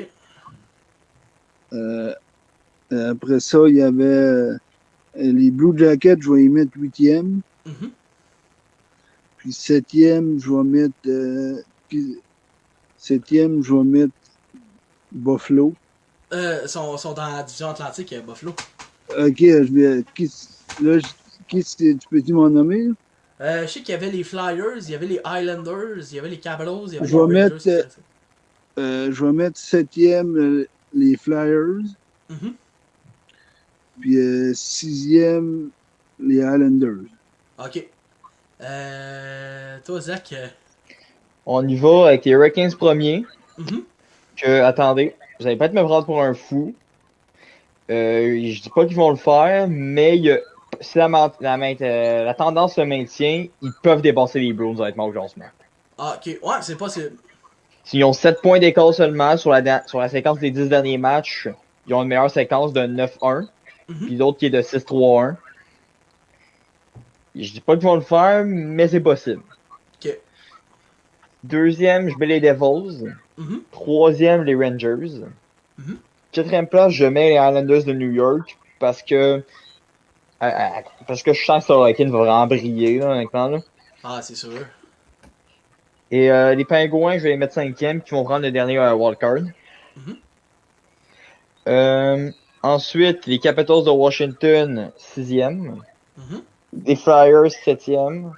Après ça, il y avait les Blue Jackets, je vais y mettre huitième. Mhm. Puis septième, je vais mettre septième, je vais mettre Buffalo. Sont dans la division Atlantique, Buffalo. Ok, tu peux-tu m'en nommer? Je sais qu'il y avait les Flyers, il y avait les Islanders, il y avait les Capitals, il y avait Je les vais Rangers. je vais mettre septième les Flyers. Mhm. Puis sixième, les Islanders. Ok. Toi, Zach. On y va avec les Hurricanes premiers. Mhm. Attendez, vous allez peut-être me prendre pour un fou. Je dis pas qu'ils vont le faire, mais si la tendance se maintient, ils peuvent dépasser les Bruins honnêtement au classement. Ah, ok. Ouais, c'est possible. S'ils ont 7 points d'écart seulement sur la séquence des 10 derniers matchs, ils ont une meilleure séquence de 9-1, Mhm. puis l'autre qui est de 6-3-1. Je dis pas qu'ils vont le faire, mais c'est possible. Ok. Deuxième, je mets les Devils. Mhm. Troisième, les Rangers. Mhm. Quatrième place, je mets les Islanders de New York parce que je sens que Sorokin va vraiment briller, là, honnêtement. Là. Ah, c'est sûr. Et les Pingouins, je vais les mettre cinquième, qui vont prendre le dernier wildcard. Mhm. Ensuite, les Capitals de Washington, sixième. Mhm. Les Flyers, septième.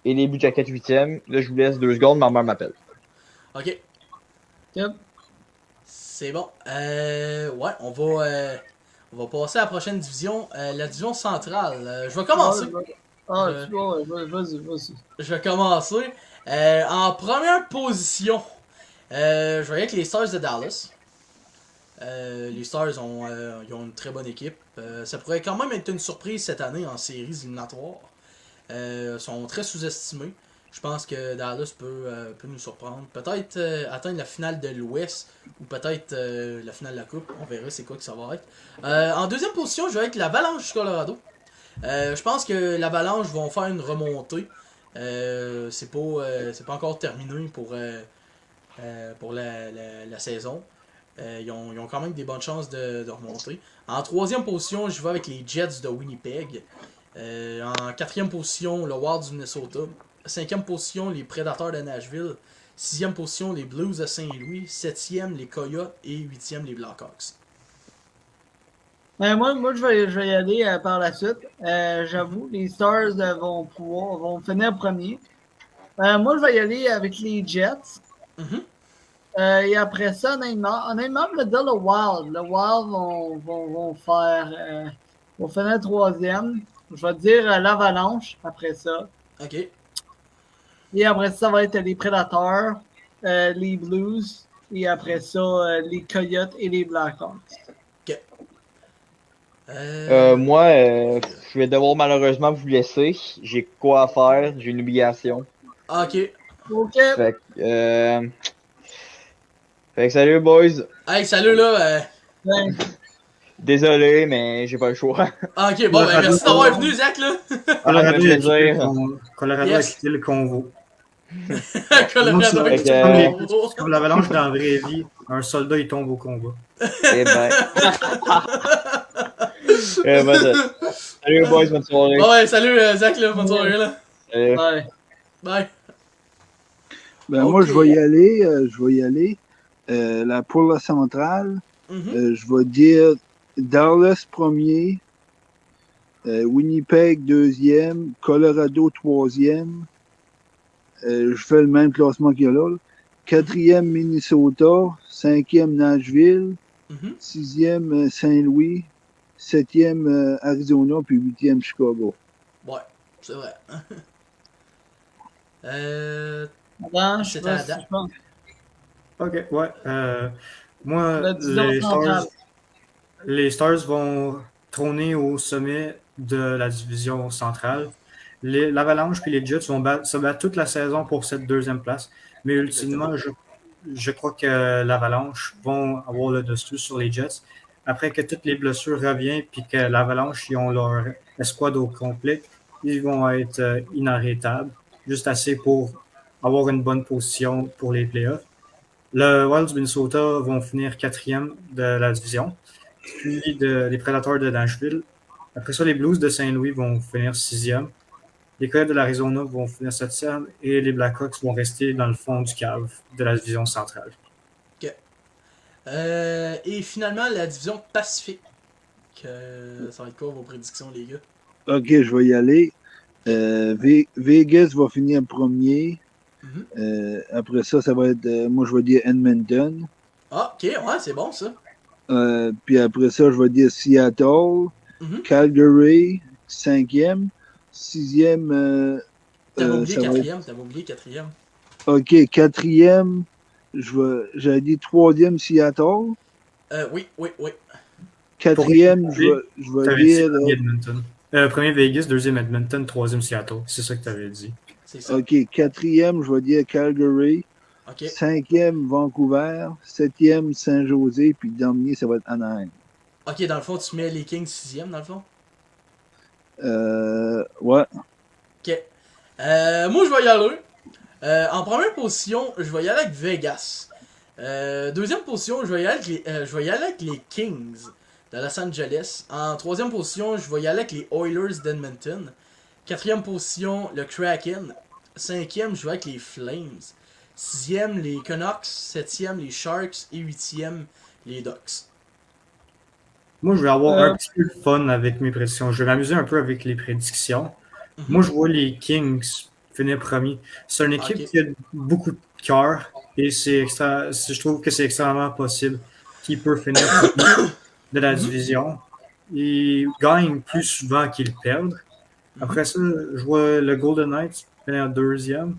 Et les Blue Jackets, huitième. Là, je vous laisse 2 secondes, ma mère m'appelle. Ok. Yep. C'est bon. Ouais, on va passer à la prochaine division, la division centrale. Je vais commencer. Ah, tu vois, vas-y. Je vais commencer. En première position, je vais avec les Stars de Dallas. Les Stars ils ont une très bonne équipe. Ça pourrait quand même être une surprise cette année en séries éliminatoires. Ils sont très sous-estimés. Je pense que Dallas peut nous surprendre. Peut-être atteindre la finale de l'Ouest ou peut-être la finale de la Coupe. On verra c'est quoi que ça va être. En deuxième position, je vais avec l'Avalanche du Colorado. Je pense que l'Avalanche vont faire une remontée. C'est pas encore terminé pour la saison. Ils ont quand même des bonnes chances de remonter. En troisième position, je vais avec les Jets de Winnipeg. En quatrième position, le Wild du Minnesota. Cinquième position, les Predators de Nashville. Sixième position, les Blues de Saint-Louis. Septième, les Coyotes. Et huitième, les Blackhawks. Ben, moi je vais y aller par la suite. J'avoue, les Stars vont finir premier. Moi, je vais y aller avec les Jets. Mhm. Et après ça, honnêtement, je vais dire le Wild. Le Wild vont finir troisième. Je vais dire l'Avalanche après ça. Ok. Et après ça va être les Predators, les Blues. Et après ça, les Coyotes et les Blackhawks. Ok. Moi, je vais devoir malheureusement vous laisser. J'ai quoi à faire, j'ai une obligation. Ok. OK. Fait que salut boys. Hey, salut là. Ben, Désolé, mais j'ai pas le choix. Ah, ok, bon, ben merci d'avoir venu, Zach, là. Ah, Colorado, plaisir. Colorado Yes. a quitté le convoi. Colorado C'est qui c'est te comme, convo. c'est comme l'avalanche dans la vraie vie. Un soldat, il tombe au combat. Eh ben. Salut, boys, bonne soirée. Bon, ouais, salut, Zach, là, bonne soirée, là. Salut. Ouais. Bye. Ben, Ok. moi, je vais y aller. Pour la centrale, Mhm. je vais dire Dallas premier, Winnipeg deuxième, Colorado troisième. Je fais le même classement qu'il y a là. Quatrième, Minnesota. Cinquième, Nashville. Mhm. Sixième, Saint-Louis. Septième, Arizona. Puis huitième, Chicago. Ouais, c'est vrai. Attends, je C'est sais pas à si date. je pense. Ok, ouais. Moi, La division centrale. Les Stars vont trôner au sommet de la division centrale. L'Avalanche puis les Jets vont se battre toute la saison pour cette deuxième place. Mais ultimement, je crois que l'Avalanche vont avoir le dessus sur les Jets. Après que toutes les blessures reviennent puis que l'Avalanche, ils ont leur escouade au complet, ils vont être inarrêtables, juste assez pour avoir une bonne position pour les playoffs. Le Wild du Minnesota vont finir quatrième de la division, suivi des Predators de Nashville. Après ça, les Blues de Saint-Louis vont finir sixième. Les Coyotes de l'Arizona vont finir septième et les Blackhawks vont rester dans le fond du cave de la division centrale. Ok. Et finalement, la division Pacifique. Ça va être quoi vos prédictions, les gars? OK, je vais y aller. Vegas va finir premier. Mhm. Après ça, ça va être, moi, je vais dire Edmonton. Ah, ok, ouais, c'est bon ça. Puis après ça, je vais dire Seattle. Mhm. Calgary, cinquième. Sixième, T'avais oublié ça va être... quatrième, t'avais oublié quatrième. OK, quatrième, j'avais dit troisième Seattle. Oui, oui, oui. Quatrième, je vais T'avais dit dire... premier Edmonton. Premier Vegas, deuxième Edmonton, troisième Seattle. C'est ça que tu avais dit. C'est ça. OK, quatrième, je vais dire Calgary. Ok. Cinquième, Vancouver. Septième, Saint-José. Puis le dernier, ça va être Anaheim. Ok, dans le fond, tu mets les Kings sixième, dans le fond? Ouais. Ok. Moi, je vais y aller. En première position, je vais y aller avec Vegas. Deuxième position, je vais y aller avec les Kings de Los Angeles. En troisième position, je vais y aller avec les Oilers d'Edmonton. Quatrième position, le Kraken. Cinquième, je vais avec les Flames. Sixième, les Canucks. Septième, les Sharks. Et huitième, les Ducks. Moi, je vais avoir un petit peu de fun avec mes prédictions. Je vais m'amuser un peu avec les prédictions. Moi, je vois les Kings finir premier. C'est une équipe qui a beaucoup de cœur et je trouve que c'est extrêmement possible qu'ils peuvent finir premier de la division. Ils gagnent plus souvent qu'ils perdent. Après ça, je vois le Golden Knights finir deuxième,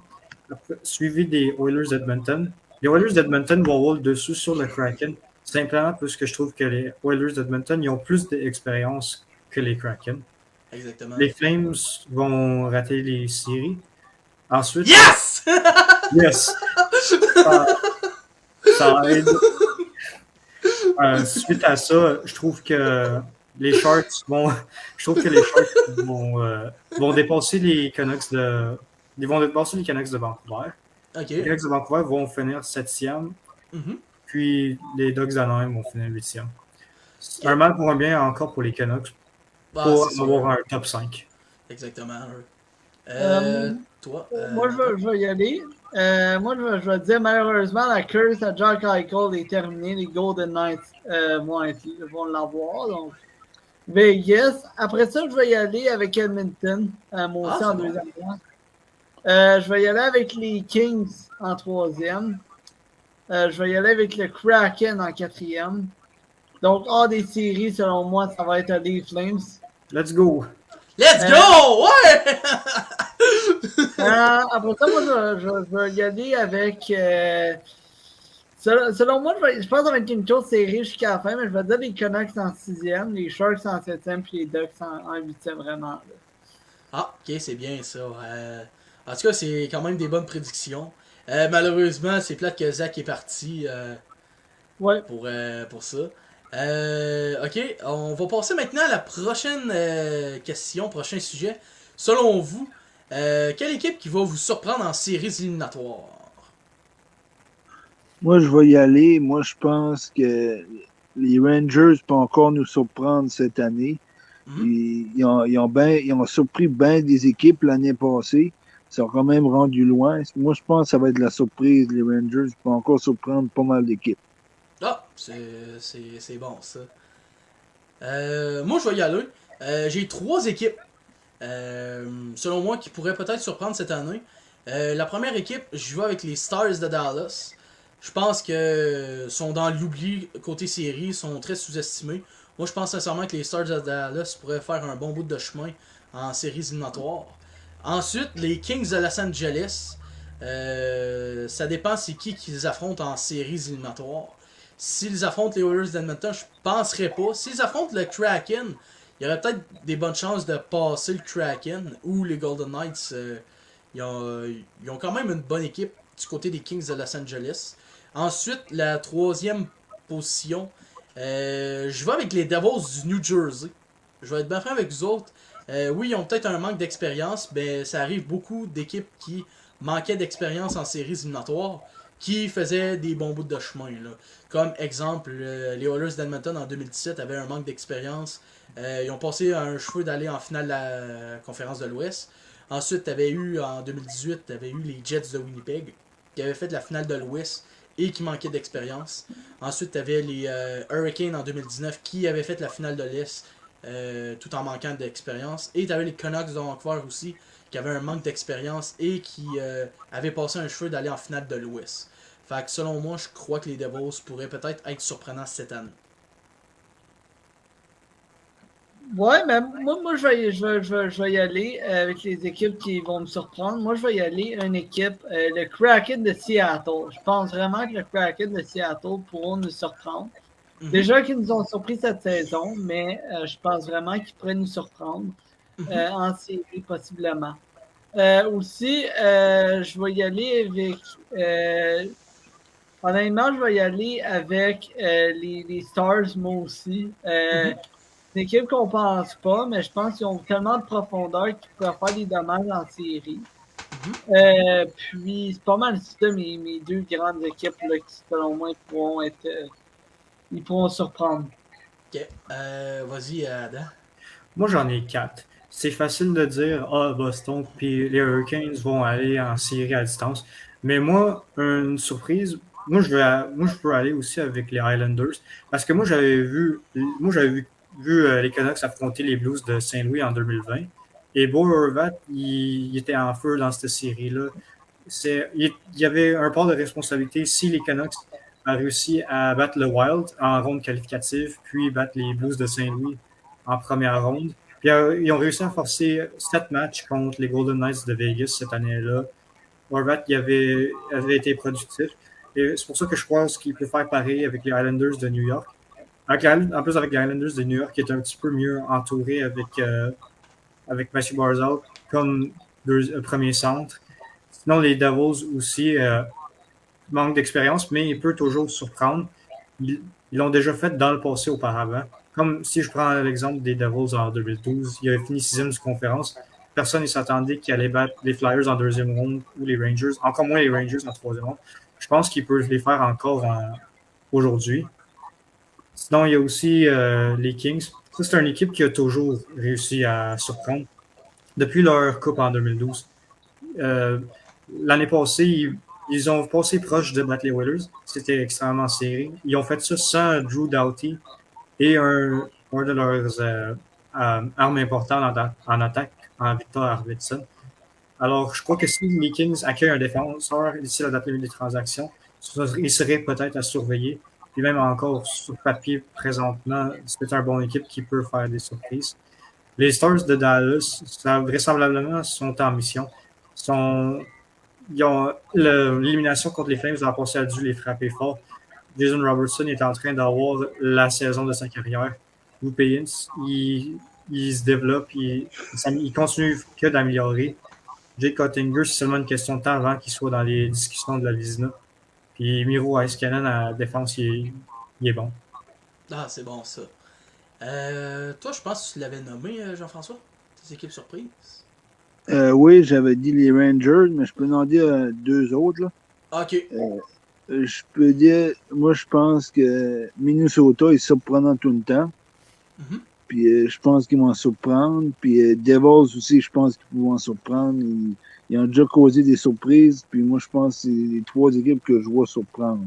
suivi des Oilers d'Edmonton. Les Oilers d'Edmonton vont avoir le dessus sur le Kraken, simplement parce que je trouve que les Oilers d'Edmonton ils ont plus d'expérience que les Kraken. Exactement. Les Flames vont rater les séries. Ensuite, Yes! yes! Ça aide. Suite à ça, je trouve que les Sharks vont dépasser les Canucks de Vancouver. Ok. Les Canucks de Vancouver vont finir septième, Mhm. puis les Ducks d'Anaheim vont finir huitième. Un mal pour un bien encore pour les Canucks Ah, pour c'est sûr. avoir un top 5. Exactement. Toi? Moi, je vais y aller. Moi, je vais dire, malheureusement, la curse à Jack Eichel est terminée. Les Golden Knights vont l'avoir. Donc, Vegas. Après ça, je vais y aller avec Edmonton. Moi aussi, en deuxième place. Je vais y aller avec les Kings en troisième. Je vais y aller avec le Kraken en quatrième. Donc, hors des séries, selon moi, ça va être les Flames. Let's go! Let's go! Ouais! Après ça, moi, je vais y aller avec... selon moi, je pense que ça va être une course serrée jusqu'à la fin, mais je vais dire les Canucks en sixième, les Sharks en septième, puis les Ducks en huitième, vraiment. Là. Ah, ok, c'est bien ça. En tout cas, c'est quand même des bonnes prédictions. Malheureusement, c'est plate que Zach est parti Ouais. pour ça. Ok, on va passer maintenant à la prochaine question, prochain sujet. Selon vous, quelle équipe qui va vous surprendre en séries éliminatoires? Moi, je vais y aller. Moi, je pense que les Rangers peuvent encore nous surprendre cette année. Mhm. Ils ont surpris bien des équipes l'année passée. Ils sont quand même rendus loin. Moi, je pense que ça va être la surprise. Les Rangers peuvent encore surprendre pas mal d'équipes. Ah, c'est bon ça. Moi, je vais y aller. J'ai trois équipes, selon moi, qui pourraient peut-être surprendre cette année. La première équipe, je vais avec les Stars de Dallas. Je pense que sont dans l'oubli côté série, sont très sous-estimés. Moi, je pense sincèrement que les Stars de Dallas pourraient faire un bon bout de chemin en séries éliminatoires. Ensuite, les Kings de Los Angeles. Ça dépend c'est qui qu'ils affrontent en séries éliminatoires. S'ils affrontent les Oilers d'Edmonton, je penserais pas. S'ils affrontent le Kraken, il y aurait peut-être des bonnes chances de passer le Kraken ou les Golden Knights. Ils ont quand même une bonne équipe du côté des Kings de Los Angeles. Ensuite, la troisième position, je vais avec les Devils du New Jersey. Je vais être bien franc avec vous autres. Oui, ils ont peut-être un manque d'expérience, mais ça arrive beaucoup d'équipes qui manquaient d'expérience en séries éliminatoires, qui faisaient des bons bouts de chemin. Là. Comme exemple, les Oilers d'Edmonton en 2017 avaient un manque d'expérience. Ils ont passé un cheveu d'aller en finale de la conférence de l'Ouest. Ensuite, en 2018, tu avais eu les Jets de Winnipeg qui avaient fait la finale de l'Ouest et qui manquaient d'expérience. Ensuite, tu avais les Hurricanes en 2019 qui avaient fait la finale de l'Est tout en manquant d'expérience. Et tu avais les Canucks de Vancouver aussi qui avaient un manque d'expérience et qui avaient passé un cheveu d'aller en finale de l'Ouest. Fait que selon moi, je crois que les Devils pourraient peut-être être surprenants cette année. Ouais, mais moi je vais y aller avec les équipes qui vont me surprendre. Moi, je vais y aller une équipe, le Kraken de Seattle. Je pense vraiment que le Kraken de Seattle pourront nous surprendre. Mhm. Déjà qu'ils nous ont surpris cette saison, mais je pense vraiment qu'ils pourraient nous surprendre en série possiblement. Aussi, je vais y aller avec. Honnêtement, je vais y aller avec les Stars, moi aussi. Mhm. Une équipe qu'on pense pas, mais je pense qu'ils ont tellement de profondeur qu'ils pourraient faire des dommages en série. Puis, c'est pas mal ça, mes deux grandes équipes là, qui, selon moi, ils pourront surprendre. Ok. Vas-y, Adam. Moi, j'en ai quatre. C'est facile de dire, ah, Boston puis les Hurricanes vont aller en série à distance. Mais moi, une surprise, moi, je peux aller aussi avec les Highlanders. Parce que moi, j'avais vu les Canucks affronter les Blues de Saint-Louis en 2020. Et Bo Horvat, il était en feu dans cette série-là. Il y avait un part de responsabilité si les Canucks a réussi à battre le Wild en ronde qualificative, puis battre les Blues de Saint-Louis en première ronde. Puis ils ont réussi à forcer 7 matchs contre les Golden Knights de Vegas cette année-là. Horvat avait été productif. Et c'est pour ça que je pense qu'il peut faire pareil avec les Islanders de New York. En plus, avec les Islanders de New York, qui est un petit peu mieux entouré avec Matthew Barzal comme premier centre. Sinon, les Devils aussi manquent d'expérience, mais il peut toujours surprendre. Ils l'ont déjà fait dans le passé auparavant. Comme si je prends l'exemple des Devils en 2012, il avait fini 6e de conférence. Personne ne s'attendait qu'il allait battre les Flyers en deuxième ronde ou les Rangers, encore moins les Rangers en troisième ronde. Je pense qu'ils peuvent les faire encore aujourd'hui. Sinon, il y a aussi les Kings. Ça, c'est une équipe qui a toujours réussi à surprendre depuis leur coupe en 2012. L'année passée, ils ont passé proche de battre les Oilers. C'était extrêmement serré. Ils ont fait ça sans Drew Doughty et un de leurs armes importantes en attaque, en Victor Arvidsson. Alors, je crois que si les Kings accueillent un défenseur d'ici la date limite des transactions, il serait peut-être à surveiller. Puis même encore sur papier, présentement, c'est une bonne équipe qui peut faire des surprises. Les Stars de Dallas, ça, vraisemblablement, sont en mission. L'élimination contre les Flames l'an passé a dû les frapper fort. Jason Robertson est en train d'avoir la saison de sa carrière. Lou Payens, il se développe, il continue que d'améliorer. Jake Cottinger, c'est seulement une question de temps avant qu'il soit dans les discussions de la Vizina. Puis Miro Heiskanen à la défense, il est bon. Ah, c'est bon ça. Toi, je pense que tu l'avais nommé, Jean-François? Tes équipes surprises? Oui, j'avais dit les Rangers, mais je peux en dire deux autres, là. Ok. Je peux dire, moi, je pense que Minnesota est surprenant tout le temps. Mhm. Puis je pense qu'ils vont en surprendre. Puis Devils aussi, je pense qu'ils vont en surprendre. Ils ont déjà causé des surprises. Puis moi, je pense que c'est les trois équipes que je vois surprendre.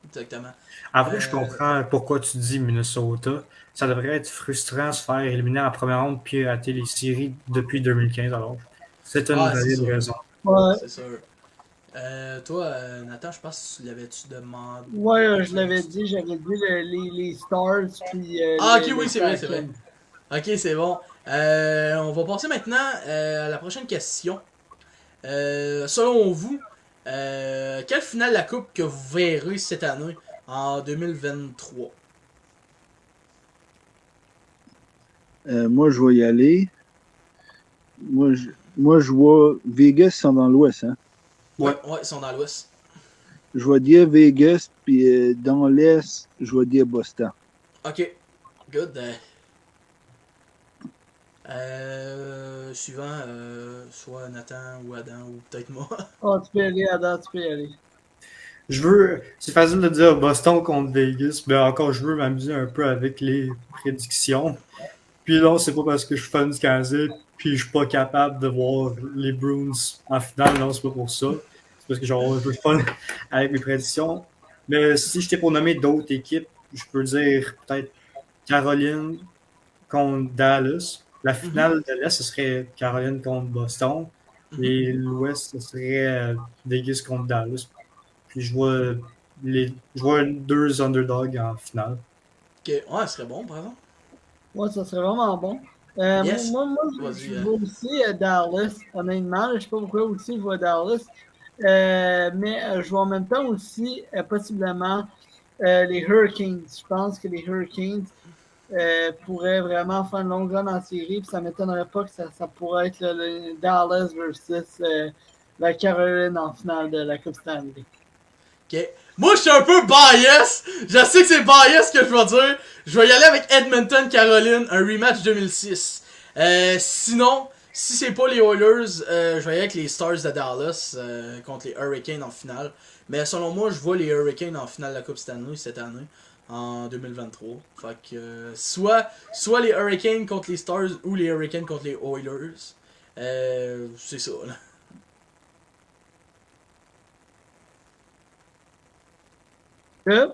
Exactement. Après, je comprends pourquoi tu dis Minnesota. Ça devrait être frustrant de se faire éliminer en première ronde puis rater les séries depuis 2015. Alors, c'est une Ah, c'est valide sûr. raison. Ouais, C'est sûr. Toi, Nathan, je pense que tu l'avais-tu demandé? ouais, je l'avais dit, j'avais dit les Stars, puis Ah, ok, le oui, c'est vrai, c'est vrai. Kraken. Ok, c'est bon. On va passer maintenant à la prochaine question. Selon vous, quelle finale de la Coupe que vous verrez cette année en 2023? Moi, je vais y aller. Moi, je vois Vegas sont dans l'Ouest. Hein. Ouais, Ouais. ouais, ils sont dans l'Ouest. Je vais dire Vegas, puis dans l'Est, je vais dire Boston. Ok, good. Suivant, soit Nathan ou Adam ou peut-être moi. Oh, tu peux y aller, Adam, tu peux y aller. C'est facile de dire Boston contre Vegas, mais encore, je veux m'amuser un peu avec les prédictions. Puis non, c'est pas parce que je suis fan du Canadien, puis je suis pas capable de voir les Bruins en finale, non, c'est pas pour ça. C'est parce que genre, je veux le fun avec mes prédictions. Mais si j'étais pour nommer d'autres équipes, je peux dire peut-être Caroline contre Dallas. La Mhm, finale de l'Est, ce serait Caroline contre Boston. mhm. Et l'Ouest, ce serait Vegas contre Dallas. Puis je vois deux underdogs en finale. Ok, ouais, ce serait bon, par exemple. Ouais, ça serait vraiment bon. Yes. Je Vas-y. vois aussi Dallas, honnêtement. Je sais pas pourquoi aussi je vois Dallas. Mais je vois en même temps aussi possiblement les Hurricanes. Je pense que les Hurricanes pourraient vraiment faire une longue run en série. Puis ça ne m'étonnerait pas que ça pourrait être le Dallas versus la Caroline en finale de la Coupe Stanley. Ok. Moi, je suis un peu bias. Je sais que c'est bias ce que je vais dire. Je vais y aller avec Edmonton Caroline, un rematch 2006. Sinon, si c'est pas les Oilers, je vais y aller avec les Stars de Dallas contre les Hurricanes en finale. Mais selon moi, je vois les Hurricanes en finale de la Coupe Stanley cette année, en 2023. Fait que soit les Hurricanes contre les Stars ou les Hurricanes contre les Oilers. C'est ça, là. Good.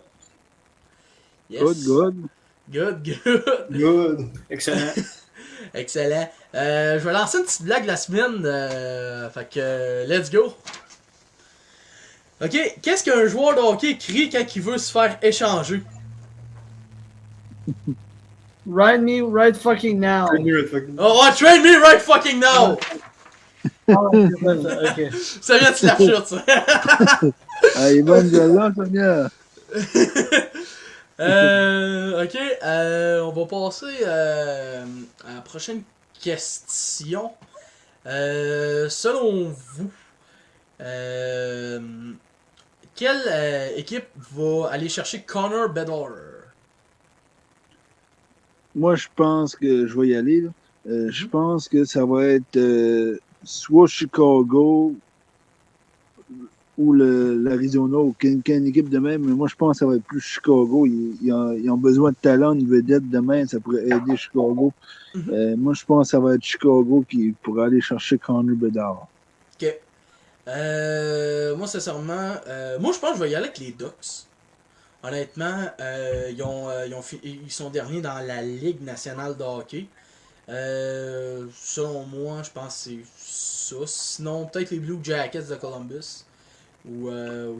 Yes. Good. Good, good. Good. Excellent. Excellent. Je vais lancer une petite blague la semaine. Fait que, let's go. Ok, qu'est-ce qu'un joueur de hockey crie quand il veut se faire échanger? Ride me right fucking now. Oh, trade me right fucking now! Ah, ouais, c'est pas ça. Ok. Ça vient de Slapshot, ça. Ah, il est bonne là, Sonia. Ok, on va passer à la prochaine question. Selon vous, euh, quelle équipe va aller chercher Connor Bedard? Moi, je pense que je vais y aller. Là. Je pense que ça va être soit Chicago ou l'Arizona ou qu'une équipe de même. Mais moi, je pense que ça va être plus Chicago. Ils ont besoin de talent, une vedette de même. Ça pourrait aider Chicago. Mhm. Moi, je pense que ça va être Chicago qui pourrait aller chercher Connor Bedard. Ok. Moi, sincèrement, moi, je pense que je vais y aller avec les Ducks. Honnêtement, ils sont derniers dans la Ligue nationale de hockey. Selon moi, je pense que c'est ça. Sinon, peut-être les Blue Jackets de Columbus. Ou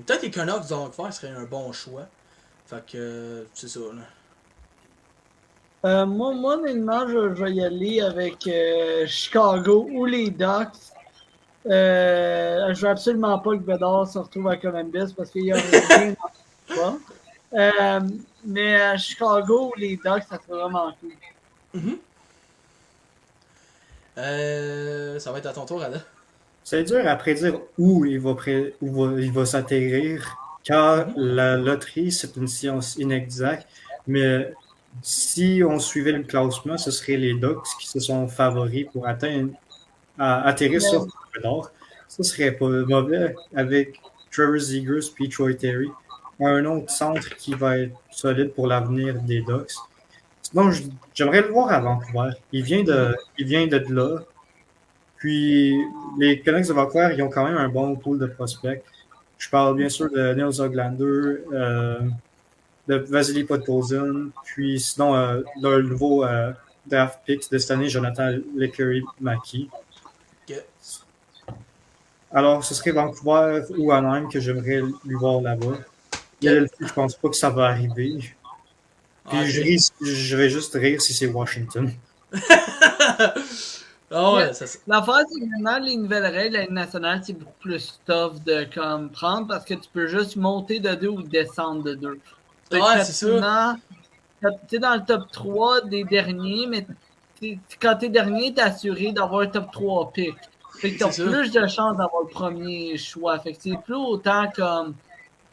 peut-être les Canucks de Vancouver serait un bon choix. Fait que, c'est ça, là. Moi, honnêtement, je vais y aller avec Chicago ou les Ducks. Je veux absolument pas que Bedard se retrouve à Columbus parce qu'il y a rien dans pas. Mais Chicago ou les Ducks, ça serait vraiment cool. Mhm. Ça va être à ton tour, Ada. C'est dur à prédire où il va s'atterrir, car Mhm. la loterie, c'est une science inexacte. Mais si on suivait le classement, ce serait les Ducks qui se sont favoris pour atterrir sur le d'or. Ça serait pas mauvais avec Trevor Zegers puis Troy Terry. Un autre centre qui va être solide pour l'avenir des Ducks. Sinon, j'aimerais le voir à Vancouver. Il vient de là. Puis les Canucks de Vancouver, ils ont quand même un bon pool de prospects. Je parle bien sûr de Nils Höglander, de Vasily Podkolzin, puis sinon le nouveau draft pick de cette année, Jonathan Lekkeri-Maki. Ok. Alors, ce serait Vancouver ou Anaheim que j'aimerais lui voir là-bas. Philadelphie, je pense pas que ça va arriver. Puis je vais juste rire si c'est Washington. Ah ouais, ça. L'affaire, c'est que maintenant, les nouvelles règles de la Ligue nationale, c'est beaucoup plus tough de comme, prendre parce que tu peux juste monter de 2 ou descendre de 2. Ouais, c'est ça. Tu es dans le top 3 des derniers, mais quand t'es dernier, t'es assuré d'avoir un top 3 pick. Fait que t'as plus de chances d'avoir le premier choix. Fait que c'est plus autant comme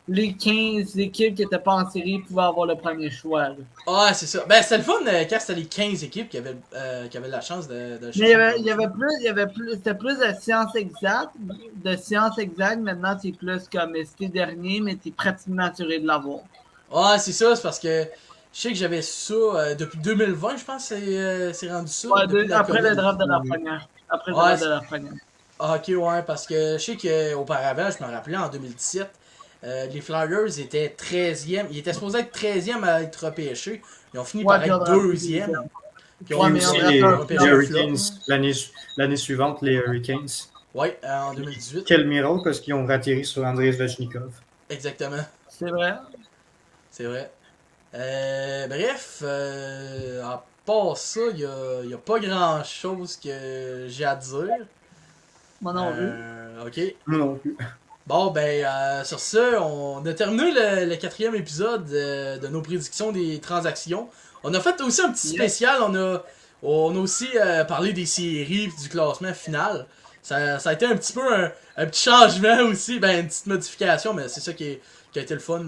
les 15 équipes qui n'étaient pas en série pouvaient avoir le premier choix. Là. Ouais, c'est ça. Ben, c'était le fun quand c'était les 15 équipes qui avaient la chance de Mais c'était plus de science exacte. De science exacte, maintenant, c'est plus comme si t'es dernier, mais t'es pratiquement assuré de l'avoir. Ouais, c'est ça, c'est parce que je sais que j'avais ça depuis 2020, je pense que c'est rendu ça. Ouais, après le draft de la première. Après le draft de la première. Ok, ouais, parce que je sais qu'auparavant, je me rappelais en 2017, les Flyers étaient 13e. Ils étaient supposés être 13e à être repêchés. Ils ont fini par être 2e. Puis aussi les Hurricanes, l'année suivante, les Hurricanes. Ouais, en 2018. Quel miracle parce qu'ils ont atterri sur Andrei Svechnikov. Exactement. C'est vrai. C'est vrai. Bref, à part ça, il y a pas grand chose que j'ai à dire. Moi non plus. Ok. Moi non plus. Bon, ben, sur ce, on a terminé le 4e épisode de nos prédictions des transactions. On a fait aussi un petit spécial. On a aussi parlé des séries et du classement final. Ça a été un petit peu un petit changement aussi, ben une petite modification, mais c'est ça qui a été le fun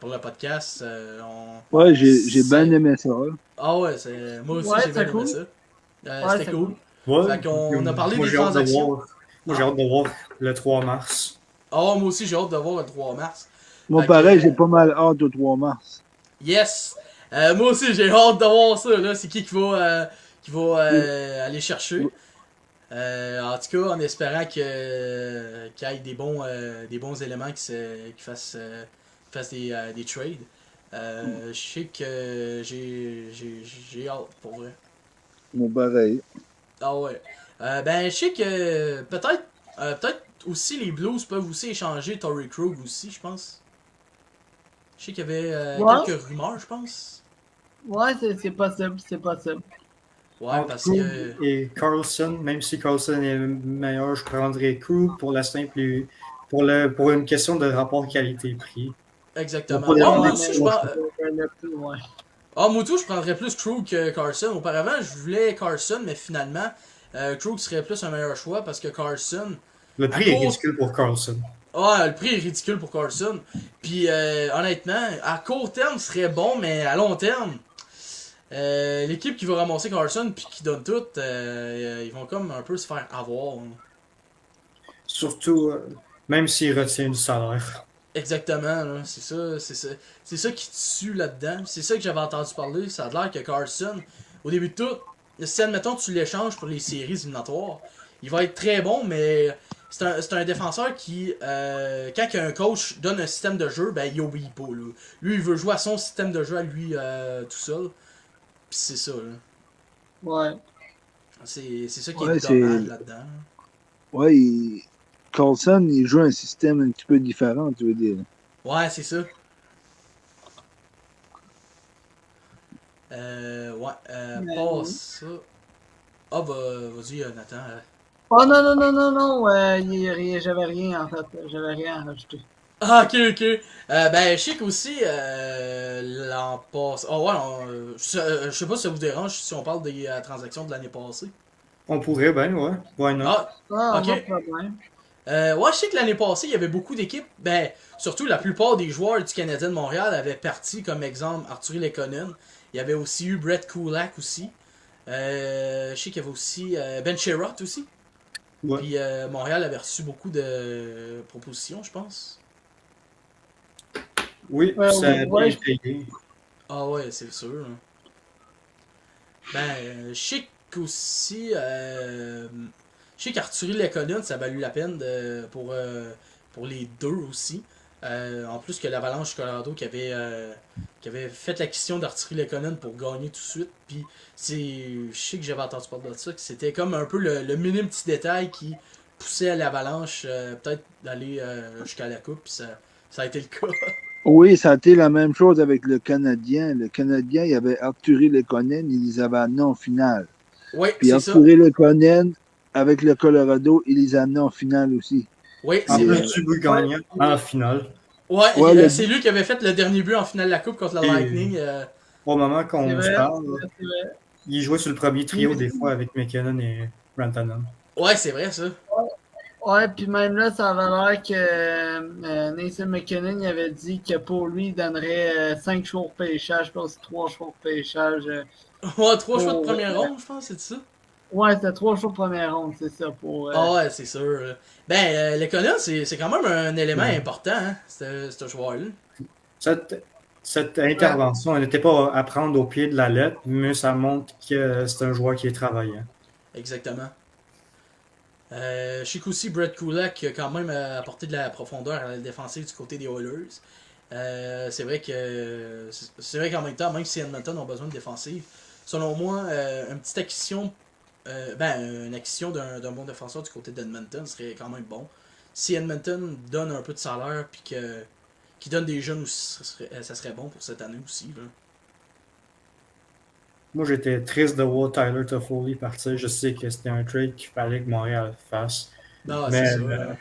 pour le podcast. Ouais, j'ai bien aimé ça. Ah ouais, moi aussi j'ai bien aimé ça. C'était cool. Ouais, fait qu'on a parlé des transactions. Moi j'ai hâte de voir le 3 mars. Ah, moi aussi j'ai hâte de voir le 3 mars. Moi pareil, j'ai pas mal hâte au 3 mars. Yes! Moi aussi j'ai hâte de voir ça, là. C'est qui va aller chercher. En tout cas, en espérant qu'il y ait des bons éléments qui fassent des trades. Je sais que j'ai hâte, pour vrai. Mon pareil. Ah ouais. Ben, je sais que peut-être aussi les Blues peuvent aussi échanger Torrey Krug aussi, je pense. Je sais qu'il y avait quelques rumeurs, je pense. Ouais, c'est possible, Ouais, parce que... Et Carlson, même si Carlson est meilleur, je prendrais Krug pour la simple pour une question de rapport qualité-prix. Exactement. Moi aussi, je prendrais plus Krug que Carlson. Auparavant, je voulais Carlson, mais finalement, Krug serait plus un meilleur choix parce que Carlson... Le prix est ridicule pour Carlson. Ouais, le prix est ridicule pour Carlson. Puis, honnêtement, à court terme, ce serait bon, mais à long terme... l'équipe qui va ramasser Carlson puis qui donne tout, ils vont comme un peu se faire avoir. Surtout, même s'il retient du salaire. Exactement, là, c'est ça qui tue là-dedans. C'est ça que j'avais entendu parler. Ça a l'air que Carlson, au début de tout, si admettons tu l'échanges pour les séries éliminatoires, il va être très bon, mais c'est un défenseur qui, quand un coach donne un système de jeu, ben il obéit pas. Là. Lui, il veut jouer à son système de jeu à lui tout seul. Pis c'est ça, là. Ouais. C'est ça qui est dommage là-dedans. Ouais, Carlson, il joue un système un petit peu différent, tu veux dire. Ouais, c'est ça. Pas ça. Ah, vas-y, Nathan. Oh non, j'avais rien en fait. J'avais rien à rajouter. Ah, ok. Ben, je sais qu'aussi, l'an passé... Oh, ouais, je sais pas si ça vous dérange si on parle des transactions de l'année passée. On pourrait, ben, ouais. Why not? Ah, ok. Pas de problème. Ouais, je sais que l'année passée, il y avait beaucoup d'équipes. Ben, surtout la plupart des joueurs du Canadien de Montréal avaient parti, comme exemple, Arthurie Lekonen. Il y avait aussi eu Brett Kulak aussi. Je sais qu'il y avait aussi Ben Sherratt aussi. Ouais. Puis Montréal avait reçu beaucoup de propositions, je pense. Oui, Ouais, ça a ouais, bien payé. Ah ouais, c'est sûr. Hein. Ben, je sais qu'aussi. Je sais qu'Arthurie Lekonen, ça a valu la peine pour les deux aussi. En plus que l'Avalanche Colorado qui avait fait l'acquisition d'Arthurie Lekonen pour gagner tout de suite. Puis je sais que j'avais entendu parler de ça, que c'était comme un peu le minime petit détail qui poussait à l'Avalanche peut-être d'aller jusqu'à la coupe. Puis ça a été le cas. Oui, ça a été la même chose avec le Canadien. Le Canadien, il y avait Arthurie Lekonen, il les avait amenés en finale. Oui, Puis c'est ça. Arthurie Lekonen, avec le Colorado, il les a amenés en finale aussi. Oui, En c'est Et, plus vrai. du but gagnant en finale. Ouais, ouais, c'est lui qui avait fait le dernier but en finale de la coupe contre le Et Lightning. au moment c'est qu'on se vrai, parle, c'est vrai. il jouait sur le premier Puis, trio des fois avec McKinnon et Rantanen. Ouais, c'est vrai ça. ouais, puis même là, ça avait l'air que Nathan McKinnon il avait dit que pour lui, il donnerait 5 jours de pêchage, je pense 3 jours de pêchage. Ouais, 3 choix de Pour, première ronde, je pense, c'est ça. ouais, c'était 3 jours de première ronde, c'est ça. Pour, Ah ouais, c'est sûr. Ben, Lekonen, c'est quand même un élément Ouais. important, hein, ce joueur-là. Cette intervention, elle n'était pas à prendre au pied de la lettre, mais ça montre que c'est un joueur qui est travaillant. Exactement. Je sais qu'aussi Brett Kulak a quand même apporté de la profondeur à la défensive du côté des Oilers. C'est vrai qu'en même temps, même si Edmonton ont besoin de défensive, selon moi, une petite acquisition, une acquisition d'un bon défenseur du côté d'Edmonton serait quand même bon. Si Edmonton donne un peu de salaire puis qui donne des jeunes aussi, ça serait bon pour cette année aussi. Là. Moi, j'étais triste de voir Tyler Toffoli partir. Je sais que c'était un trade qu'il fallait que Montréal fasse. Non, c'est Mais ça. Hein.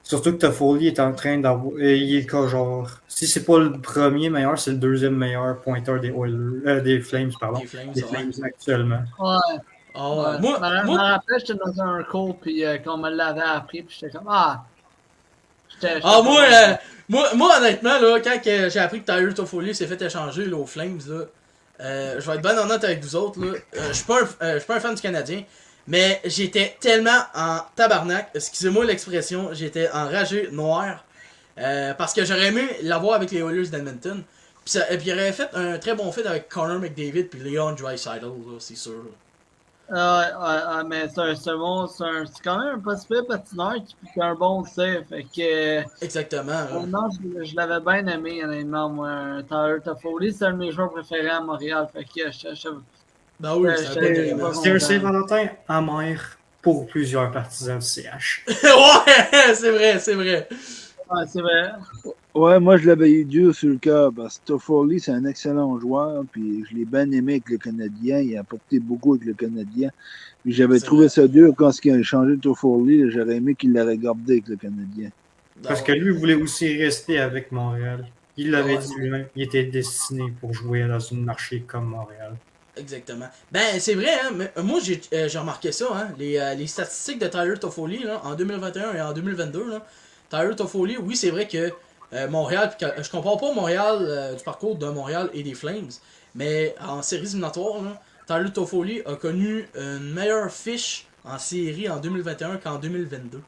surtout que Toffoli est en train d'avoir. Il est quoi, genre. Si c'est pas le premier meilleur, c'est le deuxième meilleur pointeur des Oilers, des Flames, pardon. Des Flames, Des ouais. Flames actuellement. ouais, Ah ouais. ouais. Je me rappelle, j'étais dans un cours, puis qu'on me l'avait appris, puis j'étais comme, ah, j'étais Ah, pas content. moi, honnêtement, là, quand j'ai appris que Tyler Toffoli s'est fait échanger là, aux Flames, là, je vais être bien honnête avec vous autres, là, je suis pas un fan du Canadien, mais j'étais tellement en tabarnak, excusez-moi l'expression, j'étais enragé, noir, parce que j'aurais aimé l'avoir avec les Oilers d'Edmonton, puis il aurait fait un très bon fit avec Connor McDavid puis Leon Draisaitl, là, c'est sûr. Mais c'est quand même un pas si pire patineur qui a un bon tir. Fait que, Exactement. Là. non, je l'avais bien aimé, honnêtement, moi. Tyler Toffoli, c'est un de mes joueurs préférés à Montréal. Fait que, Ben oui, c'est un gars j'étais vraiment. pas C'était un content. Saint-Valentin amer pour plusieurs partisans du CH. Ouais, c'est vrai, c'est vrai. Ouais, c'est vrai. ouais, moi, je l'avais eu dur sur le cœur parce que Toffoli, c'est un excellent joueur. Puis je l'ai bien aimé avec le Canadien. Il a apporté beaucoup avec le Canadien. Puis j'avais C'est trouvé vrai. ça dur quand il a changé de Toffoli. Là, j'aurais aimé qu'il l'aurait gardé avec le Canadien. Parce Non, que lui voulait aussi rester avec Montréal. Il l'avait ouais. dit lui-même, il était destiné pour jouer dans une marché comme Montréal. Exactement. Ben, c'est vrai, hein. Mais, moi, j'ai remarqué ça, hein. Les statistiques de Tyler Toffoli, là, en 2021 et en 2022, là. Tyler Toffoli, oui, c'est vrai que Montréal, je compare pas Montréal du parcours de Montréal et des Flames, mais en séries éliminatoires, là, Tyler Toffoli a connu une meilleure fiche en série en 2021 qu'en 2022.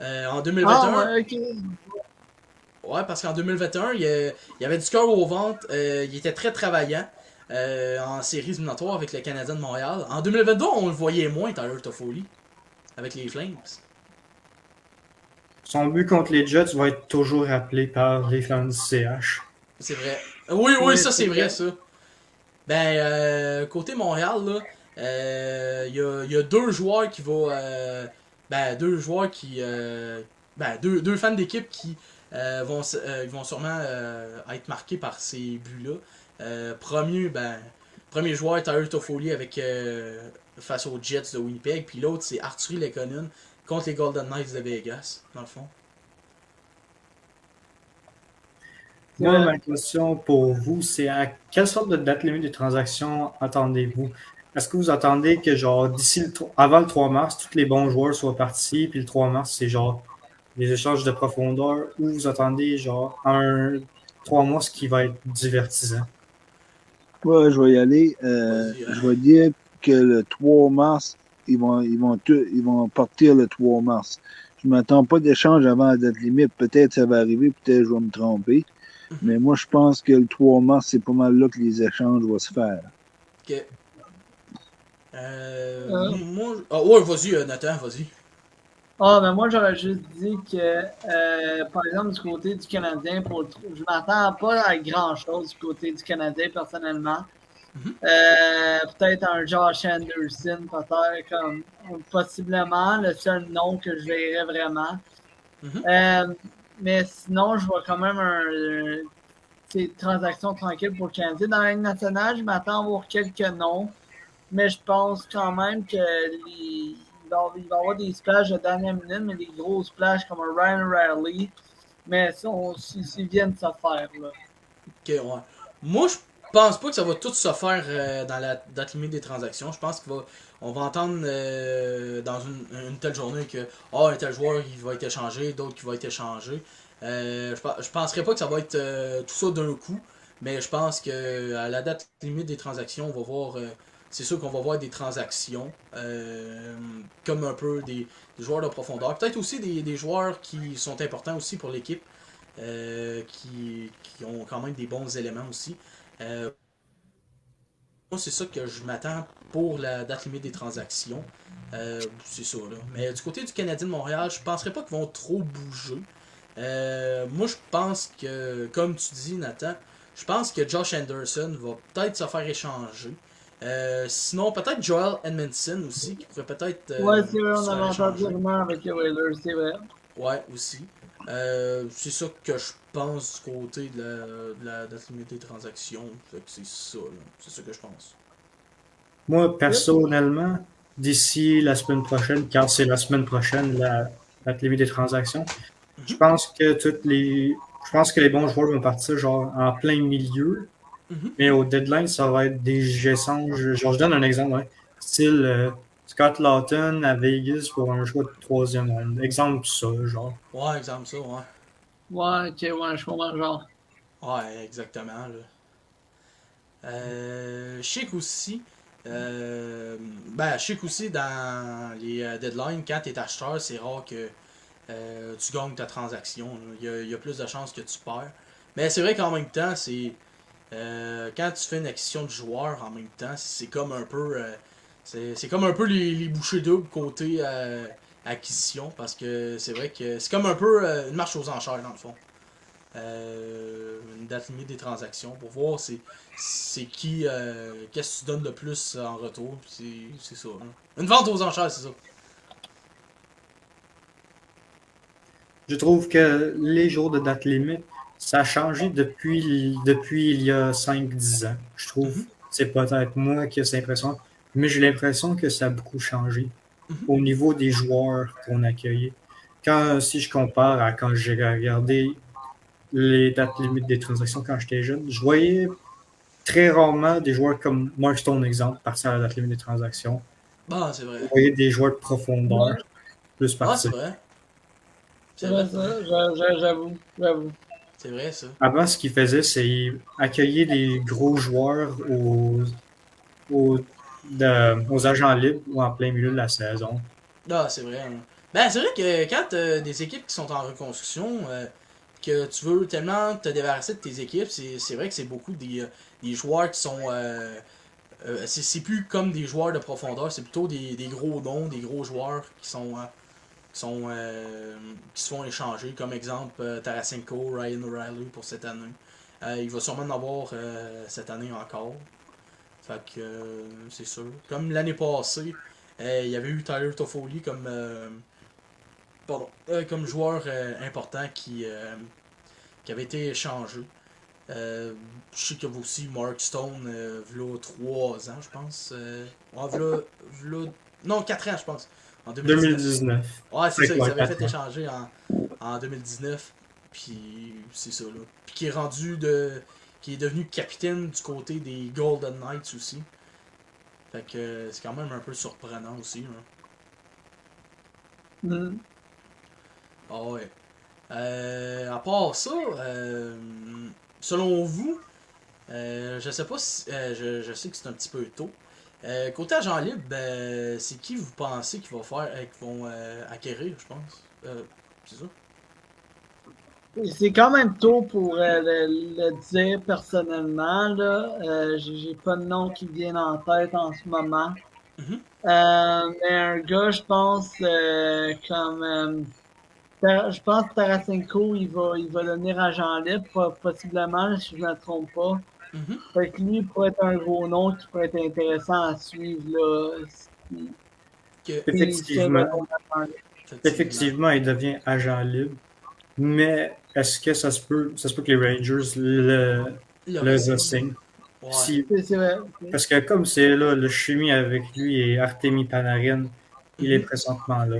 En 2021, Ah, ouais, ok. ouais, parce qu'en 2021, il y avait du cœur au ventre, il était très travaillant en séries éliminatoires avec le Canadien de Montréal. En 2022, on le voyait moins, Tyler Toffoli, avec les Flames. Son but contre les Jets va être toujours rappelé par les fans du CH. C'est vrai. Oui, oui, Oui, ça c'est c'est vrai, vrai. ça. Ben, côté Montréal, là, il y a deux joueurs qui vont. Deux joueurs qui. Deux fans d'équipe qui ils vont sûrement être marqués par ces buts-là. Premier joueur, Tyler Toffoli avec, face aux Jets de Winnipeg. Puis l'autre, c'est Arthurie Lekonen contre les Golden Knights de Vegas, dans le fond. C'est Moi, vrai. ma question pour vous, c'est à quelle sorte de date limite de transaction attendez-vous? est-ce que vous attendez que, genre, avant le 3 mars, tous les bons joueurs soient partis, puis le 3 mars, c'est genre des échanges de profondeur, ou vous attendez, genre, un 3 mois, ce qui va être divertissant? Ouais, je vais y aller. Vas-y, Je vais dire que le 3 mars, ils vont partir le 3 mars. Je m'attends pas d'échange avant la date limite. Peut-être ça va arriver, peut-être je vais me tromper. Mais moi, je pense que le 3 mars, c'est pas mal là que les échanges vont se faire. Ok. Euh, Moi. Ah, ouais, vas-y, Nathan, vas-y. mais moi, j'aurais juste dit que, par exemple, du côté du Canadien, je m'attends pas à grand-chose du côté du Canadien, personnellement. Mhm. Peut-être un Josh Anderson, peut-être, comme, possiblement, le seul nom que je verrais vraiment. Mhm. Mais sinon, je vois quand même c'est transaction tranquille pour le Canadien. Dans la Ligue nationale, je m'attends à voir quelques noms, mais je pense quand même que il va y avoir des splashs de dernière minute, mais des gros splashs comme un Ryan Riley. Mais ça, s'ils viennent de se faire, là. Ok, ouais. Moi, je pense pas que ça va tout se faire dans la date limite des transactions. Je pense on va entendre dans une telle journée que un tel joueur il va être échangé, d'autres qui vont être échangés. Je penserais pas que ça va être tout ça d'un coup, mais je pense que à la date limite des transactions, on va voir. C'est sûr qu'on va voir des transactions, comme un peu des joueurs de profondeur. Peut-être aussi des joueurs qui sont importants aussi pour l'équipe. Qui ont quand même des bons éléments aussi. Moi, c'est ça que je m'attends pour la date limite des transactions. C'est ça, là. Mais du côté du Canadien de Montréal, je penserais pas qu'ils vont trop bouger. Moi, je pense que, comme tu dis, Nathan, je pense que Josh Anderson va peut-être se faire échanger. Sinon, peut-être Joel Edmondson aussi, qui pourrait peut-être Ouais, c'est vrai, on se avait faire entendu échanger. rumeur avec les Whalers, c'est vrai. Ouais, aussi. C'est ça que je pense du côté de la date limite des transactions. Fait que c'est ça, là. C'est ça que je pense. Moi, Yep. personnellement, d'ici la semaine prochaine, car c'est la semaine prochaine, la limite des transactions, je Mhm, pense que je pense que les bons joueurs vont partir genre en plein milieu, mhm. mais au deadline, ça va être des échanges. Genre, je donne un exemple, hein, style Scott Lawton à Vegas pour un choix de troisième ronde. Exemple ça, genre. Ouais, exemple ça, ouais. Ouais, ok, ouais, je comprends le genre. Ouais, exactement, là. Je sais qu'aussi, je sais qu'aussi dans les deadlines, quand t'es acheteur, c'est rare que tu gagnes ta transaction, là. Il y a plus de chances que tu perds. Mais c'est vrai qu'en même temps, quand tu fais une acquisition de joueur en même temps, c'est comme un peu c'est comme un peu les bouchées doubles côté acquisition parce que c'est vrai que c'est comme un peu une marche aux enchères dans le fond. Une date limite des transactions pour voir c'est qui qu'est-ce que tu donnes le plus en retour. C'est ça. Hein. Une vente aux enchères, c'est ça. Je trouve que les jours de date limite, ça a changé depuis il y a 5 10 ans. Je trouve, Mhm, c'est peut-être moi qui ai cette impression, mais j'ai l'impression que ça a beaucoup changé mhm. au niveau des joueurs qu'on accueillait. Si je compare à quand j'ai regardé les dates limites des transactions quand j'étais jeune, je voyais très rarement des joueurs comme Mark Stone, exemple, partir à la date limite des transactions. Bah, c'est Je vrai. voyais des joueurs de profondeur Ouais, plus Ah, c'est partir. vrai. c'est C'est vrai, vrai, c'est vrai. ça, j'avoue, j'avoue. C'est vrai, ça. Avant, ce qu'ils faisaient, c'est accueillir des gros joueurs aux, aux agents libres ou en plein milieu de la saison. Ah, c'est vrai. Hein. Ben, c'est vrai que quand t'as des équipes qui sont en reconstruction, que tu veux tellement te débarrasser de tes équipes, c'est vrai que c'est beaucoup des joueurs qui sont. C'est plus comme des joueurs de profondeur, c'est plutôt des gros noms, des gros joueurs qui se font échanger. Comme exemple, Tarasenko, Ryan O'Reilly pour cette année. Il va sûrement en avoir cette année encore. Fait que c'est sûr. Comme l'année passée, il y avait eu Tyler Toffoli comme joueur important qui avait été échangé. Je sais qu'il y avait aussi Mark Stone, v'là 3 ans, je pense. Non, 4 ans, je pense. En 2019. 2019. Ouais, c'est Fait ça, que, ils ouais, avaient fait 4 ans. échanger en 2019. Puis c'est ça, là. Puis qui est devenu capitaine du côté des Golden Knights aussi. Fait que c'est quand même un peu surprenant aussi. Là. Mm. Ah ouais. À part ça, selon vous, je sais pas si. Je sais que c'est un petit peu tôt. Côté agent libre, c'est qui vous pensez qu'ils vont faire, qu'ils vont acquérir, je pense. C'est ça? C'est quand même tôt pour le dire personnellement. Là. J'ai pas de nom qui vient en tête en ce moment. Mhm. Mais un gars, je pense, je pense que Tarasenko, il va devenir agent libre, possiblement, si je ne me trompe pas. Mhm. Fait que lui, il pourrait être un gros nom qui pourrait être intéressant à suivre, là, Que, si un gars Effectivement, tombe agent libre. effectivement. effectivement, il devient agent libre. Mais est-ce que ça se peut que les Rangers Le le re-signe. re-signent? Ouais. Si, C'est vrai. parce que comme c'est là, le chimie avec lui et Artemi Panarin, il est Mhm. présentement là.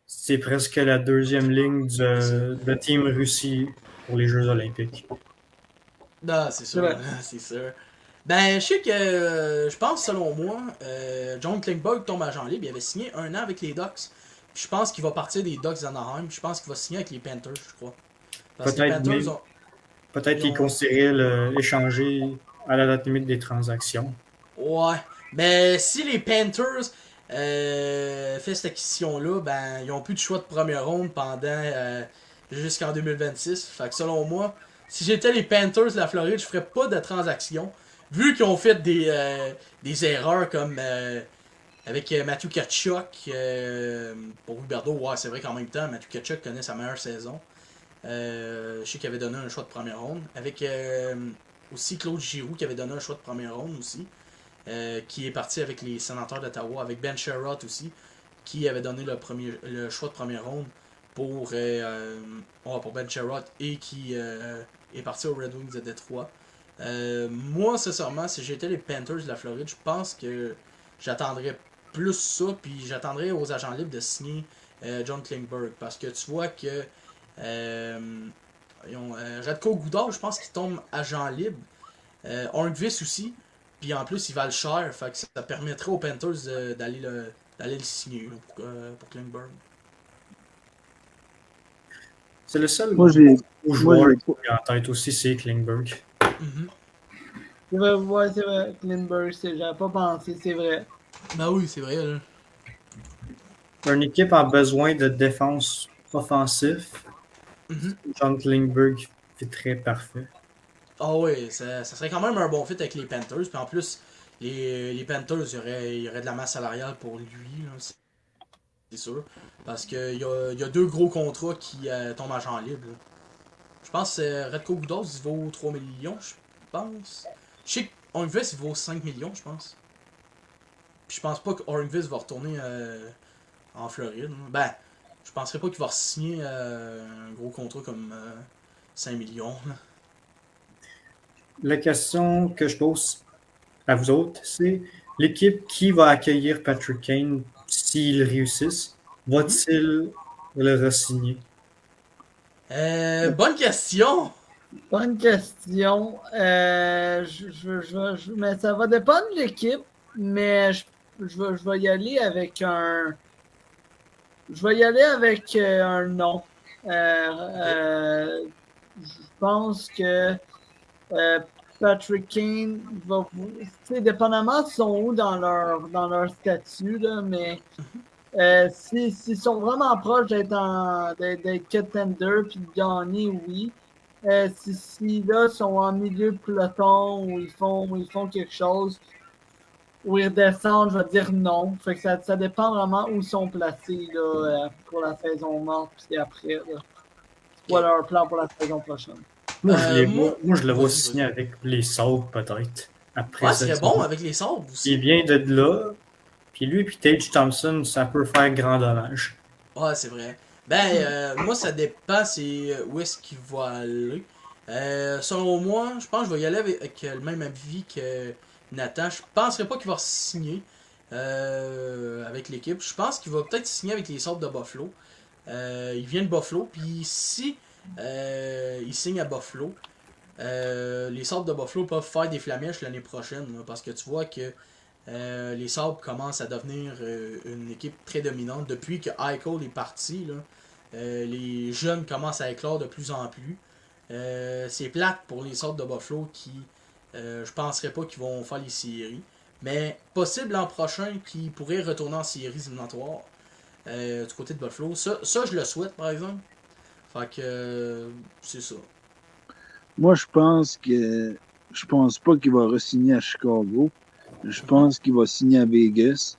C'est presque la deuxième ligne C'est ça. de Team Russie pour les Jeux Olympiques. Non, c'est C'est sûr, vrai. c'est sûr. Ben, je sais que, je pense, selon moi, John Klingberg tombe agent libre. Il avait signé 1 an avec les Ducks. Puis je pense qu'il va partir des Ducks d'Anaheim. Je pense qu'il va signer avec les Panthers, je crois. Parce que les Peut-être Panthers même, ont. peut-être Ils qu'ils ont... considéraient échanger à la date limite des transactions. Ouais. Mais si les Panthers fait cette acquisition-là, ben, ils ont plus de choix de première ronde pendant jusqu'en 2026. Fait que selon moi, si j'étais les Panthers de la Floride, je ferais pas de transaction. Vu qu'ils ont fait des erreurs comme avec Matthew Tkachuk pour Huberdeau, ouais, c'est vrai qu'en même temps, Matthew Tkachuk connaît sa meilleure saison. Je sais qu'il avait donné un choix de première ronde. Avec aussi Claude Giroux qui avait donné un choix de première ronde aussi. Qui est parti avec les sénateurs d'Ottawa, avec Ben Sherratt aussi, qui avait donné le choix de première ronde pour Ben Sherratt et qui est parti aux Red Wings de Détroit. Moi, sincèrement, si j'étais les Panthers de la Floride, je pense que j'attendrais plus ça, puis j'attendrais aux agents libres de signer John Klingberg, parce que tu vois que Radko Goudard, je pense qu'il tombe agent libre. Hornqvist aussi. Puis en plus, il va le cher. Fait que ça permettrait aux Panthers d'aller le signer là, pour Klingberg. C'est le seul Moi, gros moi, joueur j'ai qui est en tête aussi, c'est Klingberg. Mhm. C'est vrai, ouais, c'est vrai. Klimberg, j'avais pas pensé, c'est vrai. Ben oui, c'est vrai. Là. Une équipe a besoin de défense offensif. Mhm. John Klingberg fait très parfait. Ah oui, ça serait quand même un bon fit avec les Panthers. Puis en plus, les Panthers, il y aurait de la masse salariale pour lui, là, c'est sûr. Parce qu'il y a 2 gros contrats qui tombent à champ libre. Là. Je pense que Radko Gudas, il vaut 3 millions, je pense. Je sais qu'Hornqvist, il vaut 5 millions, je pense. Puis je pense pas que Hornqvist va retourner en Floride. Ben, je penserais pas qu'il va signer un gros contrat comme 5 millions. Là. La question que je pose à vous autres, c'est l'équipe qui va accueillir Patrick Kane s'il réussisse, va-t-il le re-signer? Bonne question! Bonne question. Mais ça va dépendre de l'équipe, mais je vais y aller avec un. Je vais y aller avec un nom. Je pense que Patrick Kane va. Tu sais, dépendamment de sont où dans leur statut, là, mais s'ils sont vraiment proches d'être contender puis de gagner, oui. Si là sont en milieu de peloton où ils font quelque chose, où ils redescendent, je vais dire non. Fait que ça dépend vraiment où ils sont placés là, pour la saison morte puis après. Là. C'est quoi Ok. leur plan pour la saison prochaine. Moi, Moi, je le vois vas-y, signer vas-y. avec les Sabres, peut-être, après Ouais, ce serait cette bon saison. avec les sabres Il aussi. vient de là, puis lui et Tage Thompson, ça peut faire grand dommage. Ouais, c'est vrai. Ben, moi, ça dépend c'est où est-ce qu'il va aller. Selon moi, je pense que je vais y aller avec le même avis que Nathan. Je penserais pas qu'il va signer avec l'équipe. Je pense qu'il va peut-être signer avec les Sabres de Buffalo. Il vient de Buffalo, puis si il signe à Buffalo, les Sabres de Buffalo peuvent faire des flamèches l'année prochaine. Là, parce que tu vois que Les Sabres commencent à devenir une équipe très dominante. Depuis que Eichel est parti, là, les jeunes commencent à éclore de plus en plus. C'est plate pour les Sabres de Buffalo qui, je penserais pas qu'ils vont faire les séries. Mais possible l'an prochain qu'ils pourraient retourner en séries éliminatoires du côté de Buffalo. Ça, je le souhaite, par exemple. Fait que c'est ça. Moi, je pense pas qu'il va re-signer à Chicago. Je pense qu'il va signer à Vegas.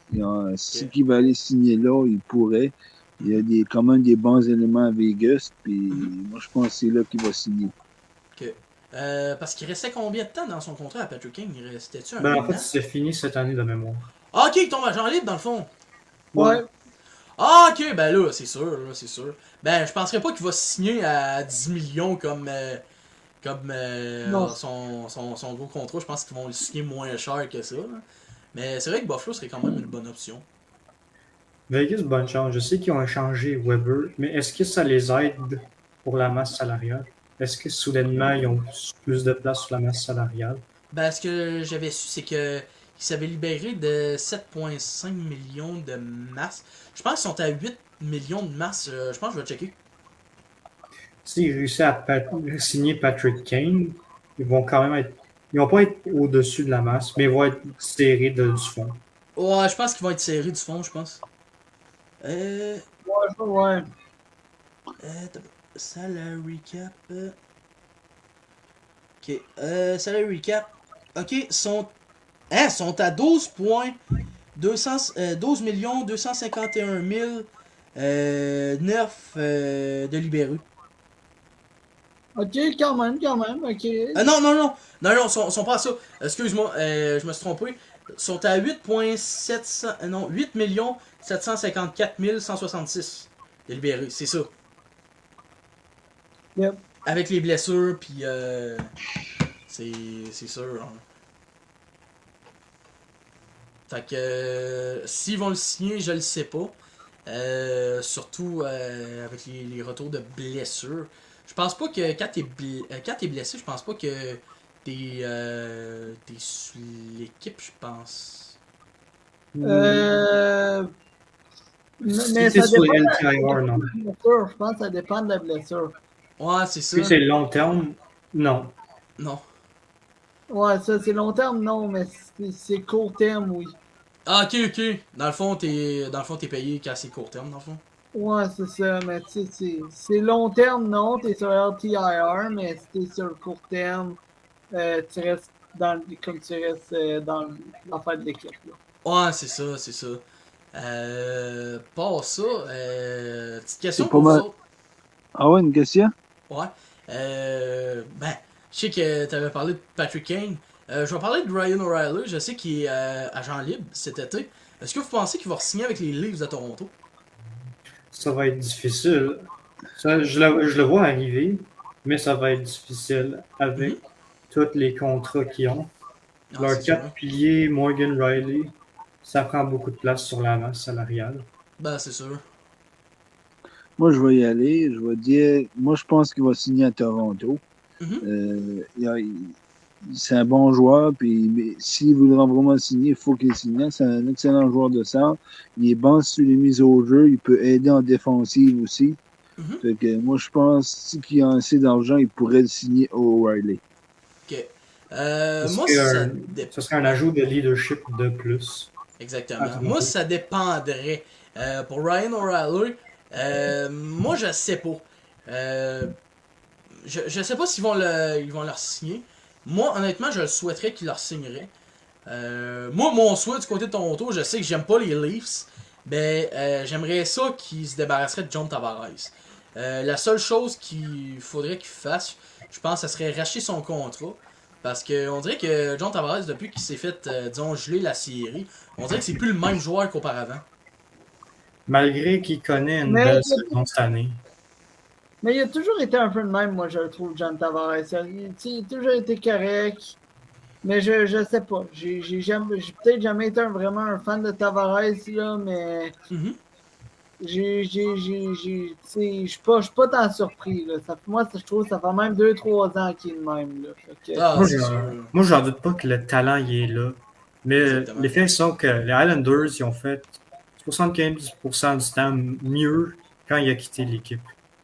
Si il va aller signer là, il pourrait. Il y a quand même des bons éléments à Vegas. Puis moi, je pense que c'est là qu'il va signer. Ok. Parce qu'il restait combien de temps dans son contrat à Patrick Kane? Il restait-tu un Ben, en an? fait, c'est fini cette année de mémoire. Ah, ok, il tombe agent libre dans le fond. Ouais. Ah, ok, ben là, c'est sûr, là, c'est sûr. Ben, je penserais pas qu'il va signer à 10 millions comme Non. son gros contrat. Je pense qu'ils vont le signer moins cher que ça. Là. Mais c'est vrai que Buffalo serait quand même une bonne option. Vegas, bonne chance. Je sais qu'ils ont échangé Weber, mais est-ce que ça les aide pour la masse salariale? Est-ce que soudainement, ils ont plus de place sur la masse salariale? Ben, ce que j'avais su, c'est que ils s'avaient libéré de 7,5 millions de masse. Je pense qu'ils sont à 8 millions de masse. Je pense que je vais checker. S'ils réussissent à signer Patrick Kane, ils vont quand même être. Ils vont pas être au-dessus de la masse, mais ils vont être serrés du fond. Ouais, je pense qu'ils vont être serrés du fond, je pense. Ouais. Salary cap. Ok, salary cap. Ok, sont à 12 millions 251 000 9 de libérés. Ok, quand même, ok. Non, ils sont pas à ça. Excuse-moi, je me suis trompé. Ils sont à 8 millions 754 166 de libérés, c'est ça. Yep. Avec les blessures, puis c'est sûr. Hein. Fait que s'ils vont le signer, je le sais pas. Surtout avec les retours de blessures. Je pense pas que quand t'es blessé, je pense pas que t'es sur l'équipe, je pense. Mais Si ça c'est sur dépend les de LTIR, non. la blessure. Je pense que ça dépend de la blessure. Ouais, c'est ça. Si c'est long terme, non. Non. Ouais, ça, c'est long terme, non, mais c'est court terme, oui. Ah, ok. Dans le fond, t'es payé quand c'est court terme, dans le fond. Ouais, c'est ça, mais tu sais, c'est long terme, non, t'es sur LTIR, mais si t'es sur le court terme, tu restes comme tu restes dans l'affaire de l'équipe, là. Ouais, c'est ça. Pas ça. Petite question C'est pour pas vous mal. autres. Ah ouais, une question? Ouais. Ben, je sais que t'avais parlé de Patrick Kane. Je vais parler de Ryan O'Reilly. Je sais qu'il est agent libre cet été. Est-ce que vous pensez qu'il va signer avec les Leafs de Toronto? Ça va être difficile. Ça, je le vois arriver, mais ça va être difficile avec tous les contrats qu'ils ont. Ah, Leurs c'est sûr. 4 piliers, Morgan Riley, ça prend beaucoup de place sur la masse salariale. Ben, c'est sûr. Moi, je vais y aller. Je vais dire, moi, je pense qu'il va signer à Toronto. Mhm. C'est un bon joueur, puis s'il voudra vraiment le signer, il faut qu'il signe. C'est un excellent joueur de centre. Il est bon sur les mises au jeu. Il peut aider en défensive aussi. Mhm. Fait que moi, je pense qu'il a assez d'argent, il pourrait le signer au O'Reilly. Ok. Ce Moi, serait ça un- dépend. ce serait un ajout de leadership de plus. Exactement. à Toronto. Moi, ça dépendrait. Pour Ryan O'Reilly, moi, je sais pas. Je sais pas s'ils vont leur signer. Moi, honnêtement, je le souhaiterais qu'ils leur signeraient. Moi, mon souhait du côté de Toronto, je sais que j'aime pas les Leafs. Mais j'aimerais ça qu'ils se débarrasseraient de John Tavares. La seule chose qu'il faudrait qu'il fasse, je pense, ça serait racheter son contrat. Parce qu'on dirait que John Tavares, depuis qu'il s'est fait, disons, geler la série, on dirait que c'est plus le même joueur qu'auparavant. Malgré qu'il connaît une Mais- belle saison cette année. Mais il a toujours été un peu de même, moi, je le trouve, John Tavares. Il a toujours été correct. Mais je sais pas. J'ai peut-être jamais été vraiment un fan de Tavares, là, mais Mhm. tu sais, je suis pas tant surpris, là. Moi, je trouve que ça fait même 2-3 ans qu'il est de même, là. Fait que- Ah, Moi, c'est j'en sûr. moi, j'en doute pas que le talent il est là. Mais Exactement. les faits sont que les Islanders, ils ont fait 75% du temps mieux quand il a quitté l'équipe.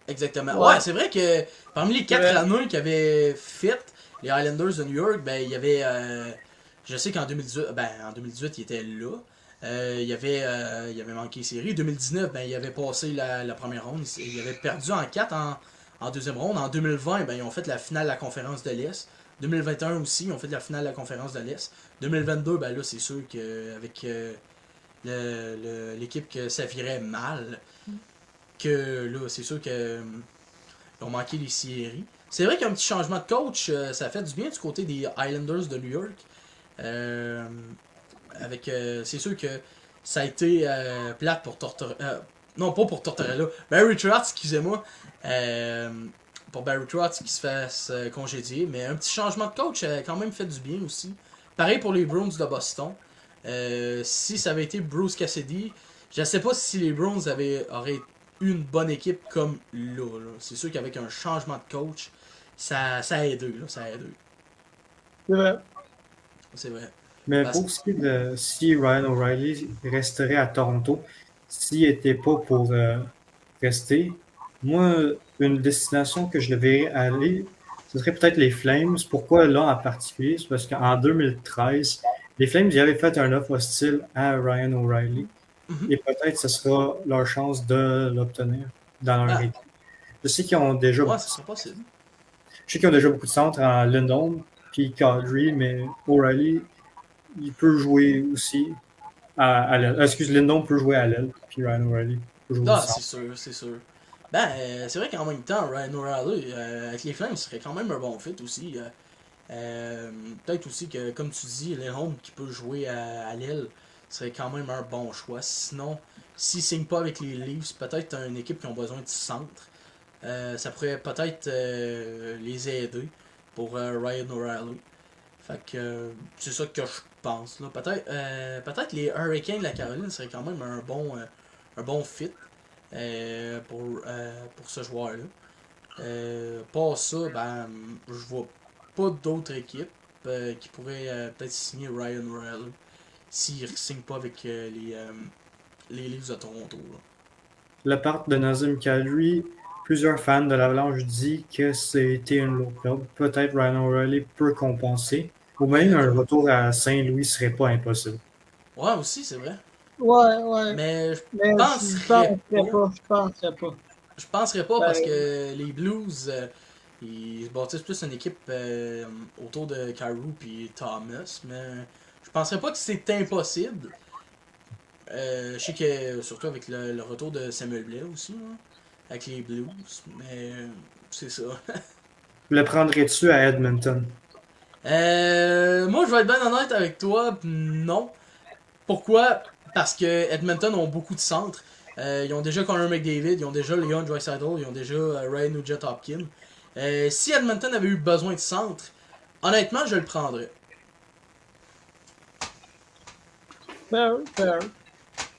Exactement. Ouais. Ouais, c'est vrai que parmi les 4 Ouais. années qui avaient fait les Islanders de New York, ben il y avait. Je sais qu'en 2018, en 2018, il était là. Il avait manqué série. 2019, ben, il avait passé la première ronde. Il avait perdu en 4 en deuxième ronde. En 2020, ben, ils ont fait la finale de la conférence de l'Est. 2021 aussi, ils ont fait la finale de la conférence de l'Est. 2022, ben là, c'est sûr qu'avec l'équipe que ça virait mal, que là, c'est sûr que ils ont manqué les séries. C'est vrai qu'un petit changement de coach, ça fait du bien du côté des Islanders de New York. C'est sûr que ça a été plate pour Tortorella. Non, pas pour Tortorella. Barry Trotz, excusez-moi. Pour Barry Trotz qui se fasse congédier. Mais un petit changement de coach a quand même fait du bien aussi. Pareil pour les Bruins de Boston. Si ça avait été Bruce Cassidy, je ne sais pas si les Bruins auraient eu une bonne équipe comme là. C'est sûr qu'avec un changement de coach, ça a aidé. Ça a aidé. C'est vrai. C'est vrai. Mais Parce- pour ce qui est de si Ryan O'Reilly resterait à Toronto, s'il n'était pas pour rester, moi, une destination que je devrais aller, ce serait peut-être les Flames. Pourquoi là en particulier? C'est parce qu'en 2013, les Flames y avaient fait un offre hostile à Ryan O'Reilly. Mhm. Et peut-être ce sera leur chance de l'obtenir dans leur Ah, équipe. Je sais qu'ils ont déjà ouais, ça serait possible. je sais qu'ils ont déjà beaucoup de centres en Lindholm puis Kadri, mais O'Reilly, il peut jouer aussi à l'aile. Excuse, Lindholm peut jouer à l'aile, puis Ryan O'Reilly peut jouer au Ah, centre. c'est sûr, c'est sûr. Ben, c'est vrai qu'en même temps, Ryan O'Reilly, avec les Flames, serait quand même un bon fit aussi. Peut-être aussi que, comme tu dis, Lindholm qui peut jouer à l'aile serait quand même un bon choix. Sinon, s'ils ne signent pas avec les Leafs, peut-être une équipe qui ont besoin de centre. Ça pourrait peut-être les aider pour Ryan O'Reilly. Fait que c'est ça que je pense. Là. Peut-être les Hurricanes de la Caroline seraient quand même un bon fit pour ce joueur-là. Pas ça, ben, je vois pas d'autres équipes qui pourraient peut-être signer Ryan O'Reilly s'il ne signe pas avec les Leafs de Toronto. Là. Le part de Nazem Kadri, plusieurs fans de l'Avalanche disent que c'était une low club. Peut-être Ryan O'Reilly peut compenser. Ou même un retour à Saint-Louis serait pas impossible. Ouais, aussi, c'est vrai. Ouais. Mais je Mais je penserais penserais pas. pas. Je penserais pas. Je penserais pas Ben, parce que les Blues, ils se bâtissent plus une équipe autour de Kyrou et Thomas, mais je penserais pas que c'est impossible. Je sais que surtout avec le retour de Samuel Blais aussi, hein, avec les Blues, mais c'est ça. Le prendrais-tu à Edmonton? Moi, je vais être bien honnête avec toi, non. Pourquoi? Parce que Edmonton ont beaucoup de centres. Ils ont déjà Connor McDavid, ils ont déjà Leon Draisaitl, ils ont déjà Ryan Nugent-Hopkins. Si Edmonton avait eu besoin de centre, honnêtement, je le prendrais. fair.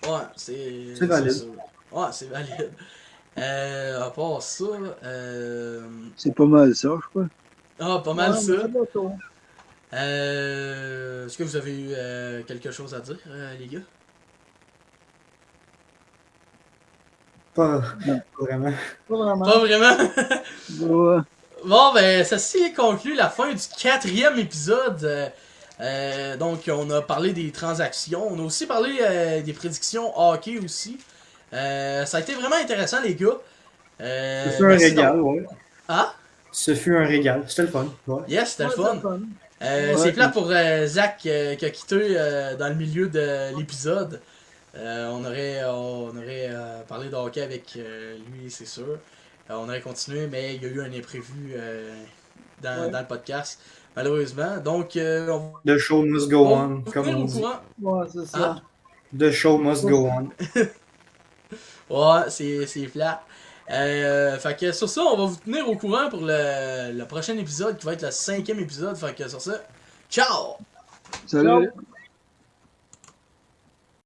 Ouais, c'est valide. ça. Ouais, c'est valide. À part ça, C'est pas mal ça, je crois. pas mal Ouais, ça. mais c'est pas tôt. Est-ce que vous avez eu quelque chose à dire, les gars? Pas vraiment. Pas vraiment. Pas vraiment. Ouais. Bon, ben, ça s'y conclut la fin du 4e épisode. Donc, on a parlé des transactions. On a aussi parlé des prédictions hockey aussi. Ça a été vraiment intéressant, les gars. Ce fut un merci régal, donc. ouais. Ah? Ce fut un régal. C'était le fun. Ouais. Yes, c'était le Ouais, fun. c'est fun. C'est plate pour Zach qui a quitté dans le milieu de l'épisode. On aurait parlé de hockey avec lui, c'est sûr. On aurait continué, mais il y a eu un imprévu dans le podcast, malheureusement. Donc, on The show must go va on, vous comme tenir on au dit. courant. Ouais, c'est ça. The show must go on. Ouais, c'est plat. Fait que sur ça, on va vous tenir au courant pour le prochain épisode qui va être le 5e épisode. Fait que sur ça, ciao! Salut!